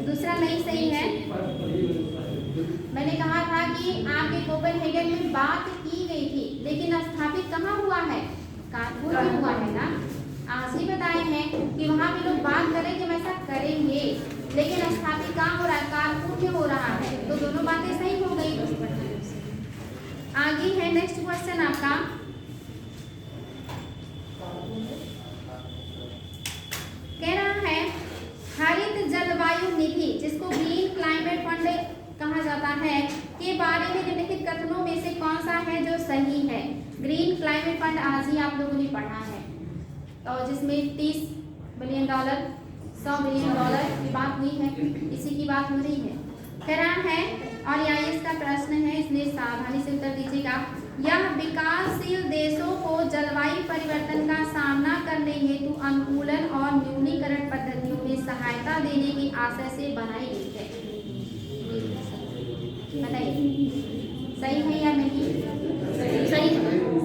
दूसरा नहीं सही है। मैंने कहा था कि आपके कोपेनहेगन में बात की गई थी, लेकिन स्थापित कहाँ हुआ है? कारकुन में हुआ है ना। आज ही बताए हैं कि वहाँ पे लोग बात करें कि हम ऐसा करेंगे, लेकिन स्थापित कहाँ हो रहा है? कारकुन में हो रहा है। तो दोनों बातें सही हो गई। आगे है नेक्स्ट क्वेश्चन आपका। कह रहा है हरित जलवायु निधि, जिसको ग्रीन क्लाइमेट फंड कहा जाता है, के बारे में निम्नलिखित कथनों में से कौन सा है जो सही है? ग्रीन क्लाइमेट फंड आज ही आप लोगों ने पढ़ा है, और जिसमें $30 बिलियन $100 बिलियन की बात हुई है, इसी की बात हो रही है। कह रहा है और IAS का प्रश्न है, इसलिए सावधानी से उत्तर दीजिएगा। यह विकासशील देशों को जलवायु हेतु अनुकूलन और न्यूनीकरण पद्धतियों में सहायता देने के आशय से बनाई गई है। बताइए सही है या नहीं?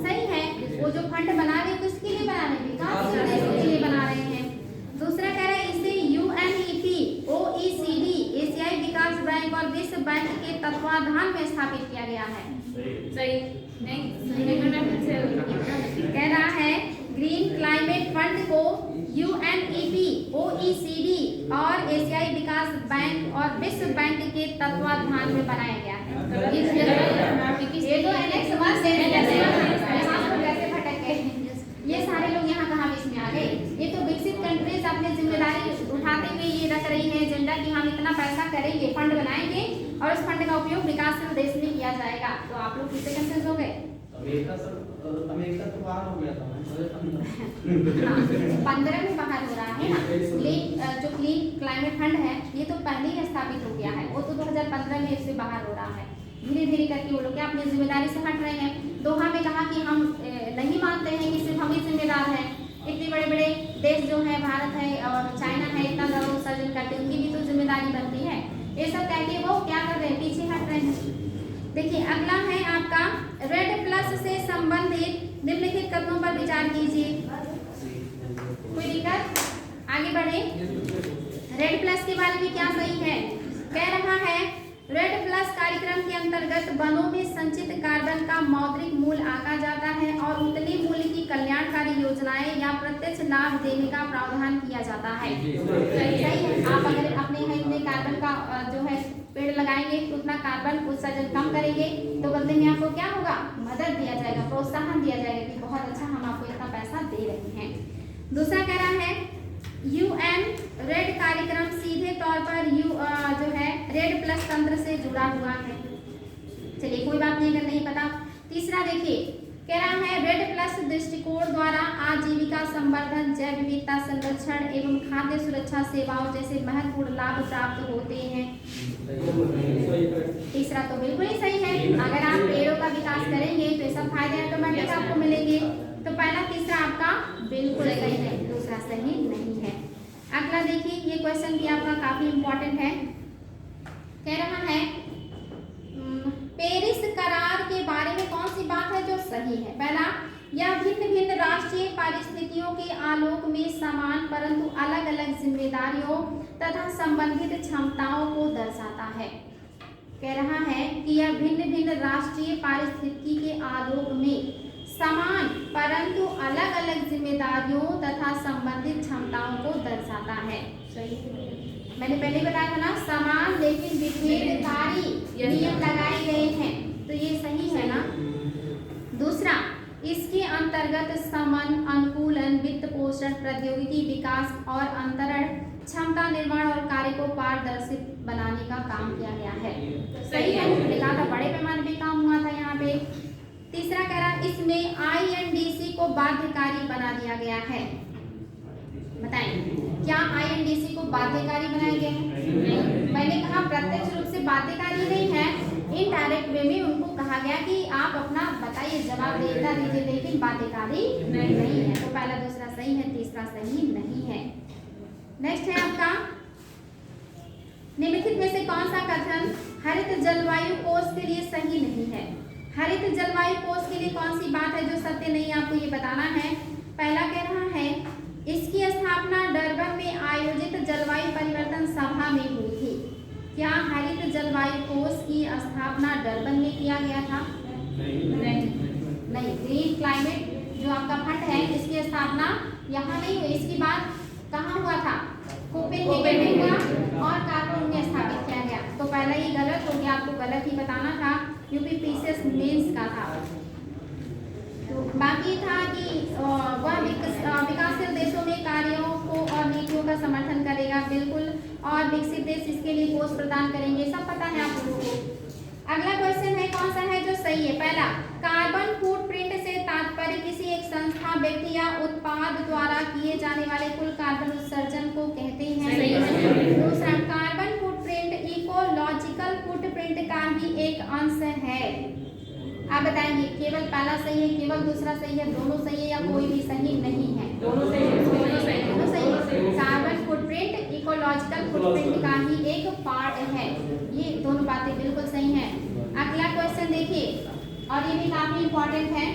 सही है। वो जो फंड बना रहे हैं किसके लिए बना रहे हैं? विकास उद्देश्य के लिए बना रहे हैं। दूसरा कह रहा है इसे UNEP, OECD, एशियाई विकास बैंक और विश्व बैंक के तत्वाधान में स्थापित किया गया है। सही कह रहा है ग्रीन क्लाइमेट फंड को UNEP, OECD और एशियाई विकास बैंक और विश्व बैंक के तत्वाधान में बनाया गया है। ये तो एनेक्स 1 से कैसे भटक गए? ये सारे लोग यहाँ कहाँ बीच में आ गए? ये तो विकसित कंट्रीज अपनी जिम्मेदारी उठाते हुए ये रख रही है एजेंडा कि हम इतना पैसा करेंगे, फंड बनाएंगे और उस फंड का उपयोग विकासशील देश में किया जाएगा। तो आप लोग किससे कंफ्यूज हो गए? अमेरिका तो बाहर हो गया था। 15 में बाहर हो रहा है ना। जो क्लीन क्लाइमेट फंड है ये तो पहले ही स्थापित हो गया है, वो तो 2015 में इससे बाहर हो रहा है। धीरे धीरे करके वो लोग क्या अपनी जिम्मेदारी से हट रहे हैं। दोहा में कहा कि हम नहीं मानते हैं कि सिर्फ हम ही जिम्मेदार हैं। इतने बड़े बड़े देश जो है, भारत है और चाइना है, इतना ज़्यादा उत्सर्जन करते हैं, उनकी भी तो जिम्मेदारी बनती है। ये सब कह के वो क्या कर रहे हैं? पीछे हट रहे हैं। देखिए अगला है आपका REDD+ से संबंधित निम्नलिखित कदमों पर विचार कीजिए। कोई दिक्कत? आगे बढ़े। REDD+ के बारे में क्या सही है? कह रहा है REDD+ कार्यक्रम के अंतर्गत वनों में संचित कार्बन का मौद्रिक मूल्य आंका जाता है और उतने मूल्य की कल्याणकारी योजनाएं या प्रत्यक्ष लाभ देने का प्रावधान किया जाता है। सही है। आप अगर अपने यहाँ इतने कार्बन का जो है पेड़ लगाएंगे तो उतना कार्बन उत्सर्जन कम करेंगे, तो बदले में आपको क्या होगा? मदद दिया जाएगा, प्रोत्साहन दिया जाएगा कि बहुत अच्छा हम आपको इतना पैसा दे रहे हैं। दूसरा कह रहा है UN REDD कार्यक्रम सीधे तौर पर जो है REDD+ तंत्र से जुड़ा हुआ है। चलिए कोई बात नहीं अगर नहीं पता। तीसरा देखिए कह रहा है REDD+ दृष्टिकोण द्वारा आजीविका संवर्धन, जैव विविधता संरक्षण एवं खाद्य सुरक्षा सेवाओं जैसे महत्वपूर्ण लाभ प्राप्त होते हैं। तीसरा तो बिल्कुल ही सही है। अगर आप पेड़ों का विकास करेंगे तो ये सब फायदे ऑटोमेटिक आपको मिलेंगे। तो पहला तीसरा आपका बिल्कुल सही है, दूसरा सही नहीं है। अगला देखिए ये क्वेश्चन भी आपका काफी इम्पोर्टेंट है। कह रहा है पेरिस करार के बारे में कौन सी बात है जो सही है? पहला, यह भिन्न भिन्न राष्ट्रीय परिस्थितियों के आलोक में समान परंतु अलग अलग जिम्मेदारियों तथा संबंधित क्षमताओं को दर्शाता है। कह रहा है कि यह भिन्न भिन्न राष्ट्रीय परिस्थिति के आलोक में समान परंतु अलग अलग जिम्मेदारियों तथा संबंधित क्षमताओं को दर्शाता है। सही, मैंने पहले बताया था ना, समान लेकिन विभेदकारी नियम लगाए गए हैं, तो ये सही है ना। दूसरा, इसके अंतर्गत समन, अनुकूलन, वित्त पोषण, प्रौद्योगिकी विकास और अंतरण, क्षमता निर्माण और कार्य को पारदर्शित बनाने का काम किया गया है। सही है, लिखा था बड़े पैमाने पे काम हुआ था यहाँ पे। तीसरा कह रहा इसमें INDC को बाध्यकारी बना दिया गया है। बताएं क्या INDC को बाध्यकारी बनाया गया है? मैंने कहा प्रत्यक्ष रूप से बाध्यकारी नहीं है, इनडायरेक्ट वे में उनको कहा गया कि आप अपना बताइए, जवाब देता दीजिए, लेकिन बाध्यकारी नहीं है। तो पहला दूसरा सही है, तीसरा सही नहीं है। नेक्स्ट है आपका निम्नलिखित में से कौन सा कथन हरित जलवायु कोष के लिए सही नहीं है? हरित जलवायु कोष के लिए कौन सी बात है जो सत्य नहीं, आपको ये बताना है। पहला कह रहा है इसकी स्थापना डरबन में आयोजित जलवायु परिवर्तन सभा में हुई थी। क्या हरित जलवायु कोष की स्थापना डरबन में किया गया था? नहीं। ग्रीन क्लाइमेट जो आपका फंड है इसकी स्थापना यहाँ नहीं हुई, इसकी बात कहाँ हुआ था? कोपेनहेगन में हुआ और कानून में स्थापित किया गया। तो पहला ये गलत हो गया, आपको गलत ही बताना था, UPPCS मेंस का था। तो बाकी था कि वह विकासशील देशों में कार्यों को और नीतियों का समर्थन करेगा, बिल्कुल, और विकसित देश इसके लिए कोष प्रदान करेंगे, सब पता है आप लोगों को। अगला क्वेश्चन है कौन सा है जो सही है? पहला, कार्बन फुटप्रिंट से तात्पर्य किसी एक संस्था, व्यक्ति या उत्पाद द्वारा किए जाने वाले कुल कार्बन उत्सर्जन को कहते हैं। दूसरा, कार्बन फुटप्रिंट इकोलॉजिकल फुटप्रिंट का भी एक अंश है। आप बताएंगे केवल पहला सही है, केवल दूसरा सही है, दोनों सही है या कोई भी सही नहीं है? दोनों सही है। दोनों सही है। कार्बन फुटप्रिंट इकोलॉजिकल फुटप्रिंट का ही एक पार्ट है। ये दोनों बातें बिल्कुल सही हैं। अगला क्वेश्चन देखिए, और ये भी काफी इंपॉर्टेंट है,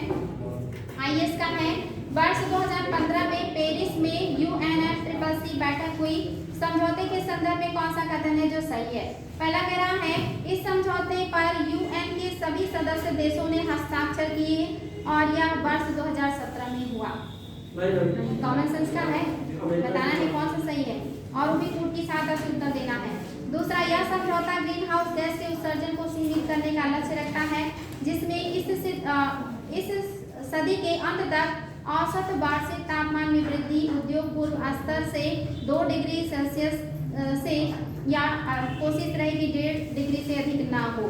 आईएएस का है। वर्ष 2015 में पेरिस में UNFCCC बैठक हुई। समझौते के संदर्भ में कौन सा कथन है जो सही है? पहला कह रहा है इस समझौते पर यूएन के सभी सदस्य देशों ने हस्ताक्षर किए और यह वर्ष 2017 में हुआ। कॉमन सेंस का है, बताना है कौन सा सही है और वो भी कूट की सहायता से उत्तर देना है। दूसरा, यह समझौता ग्रीन हाउस गैस के उत्सर्जन को सीमित करने का लक्ष्य रखता है, जिसमें इस सदी के अंत तक औसत वार्षिक तापमान में वृद्धि उद्योग पूर्व स्तर से 2 डिग्री सेल्सियस से या कोशिश रहे कि 1.5 डिग्री से अधिक ना हो।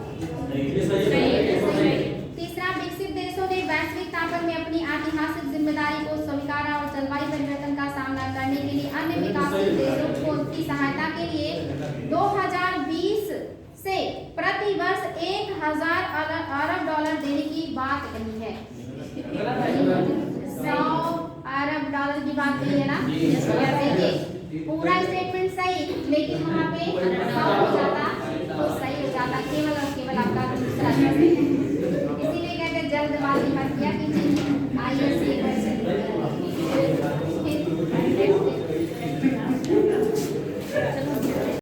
तीसरा, विकसित देशों ने वैश्विक तापमान में अपनी ऐतिहासिक जिम्मेदारी को स्वीकारा और जलवायु परिवर्तन का सामना करने के लिए अन्य विकासशील देशों को की सहायता के लिए 2020 से प्रति वर्ष 1000 अरब डॉलर देने की बात कही है। 100 अरब डॉलर की बात कही है ना? देखिए पूरा स्टेटमेंट सही, लेकिन वहाँ पे 100 हो जाता तो सही हो जाता, केवल और केवल आपका दूसरा। इसीलिए कहते हैं जल्दबाजी मत किया कीजिए। आइए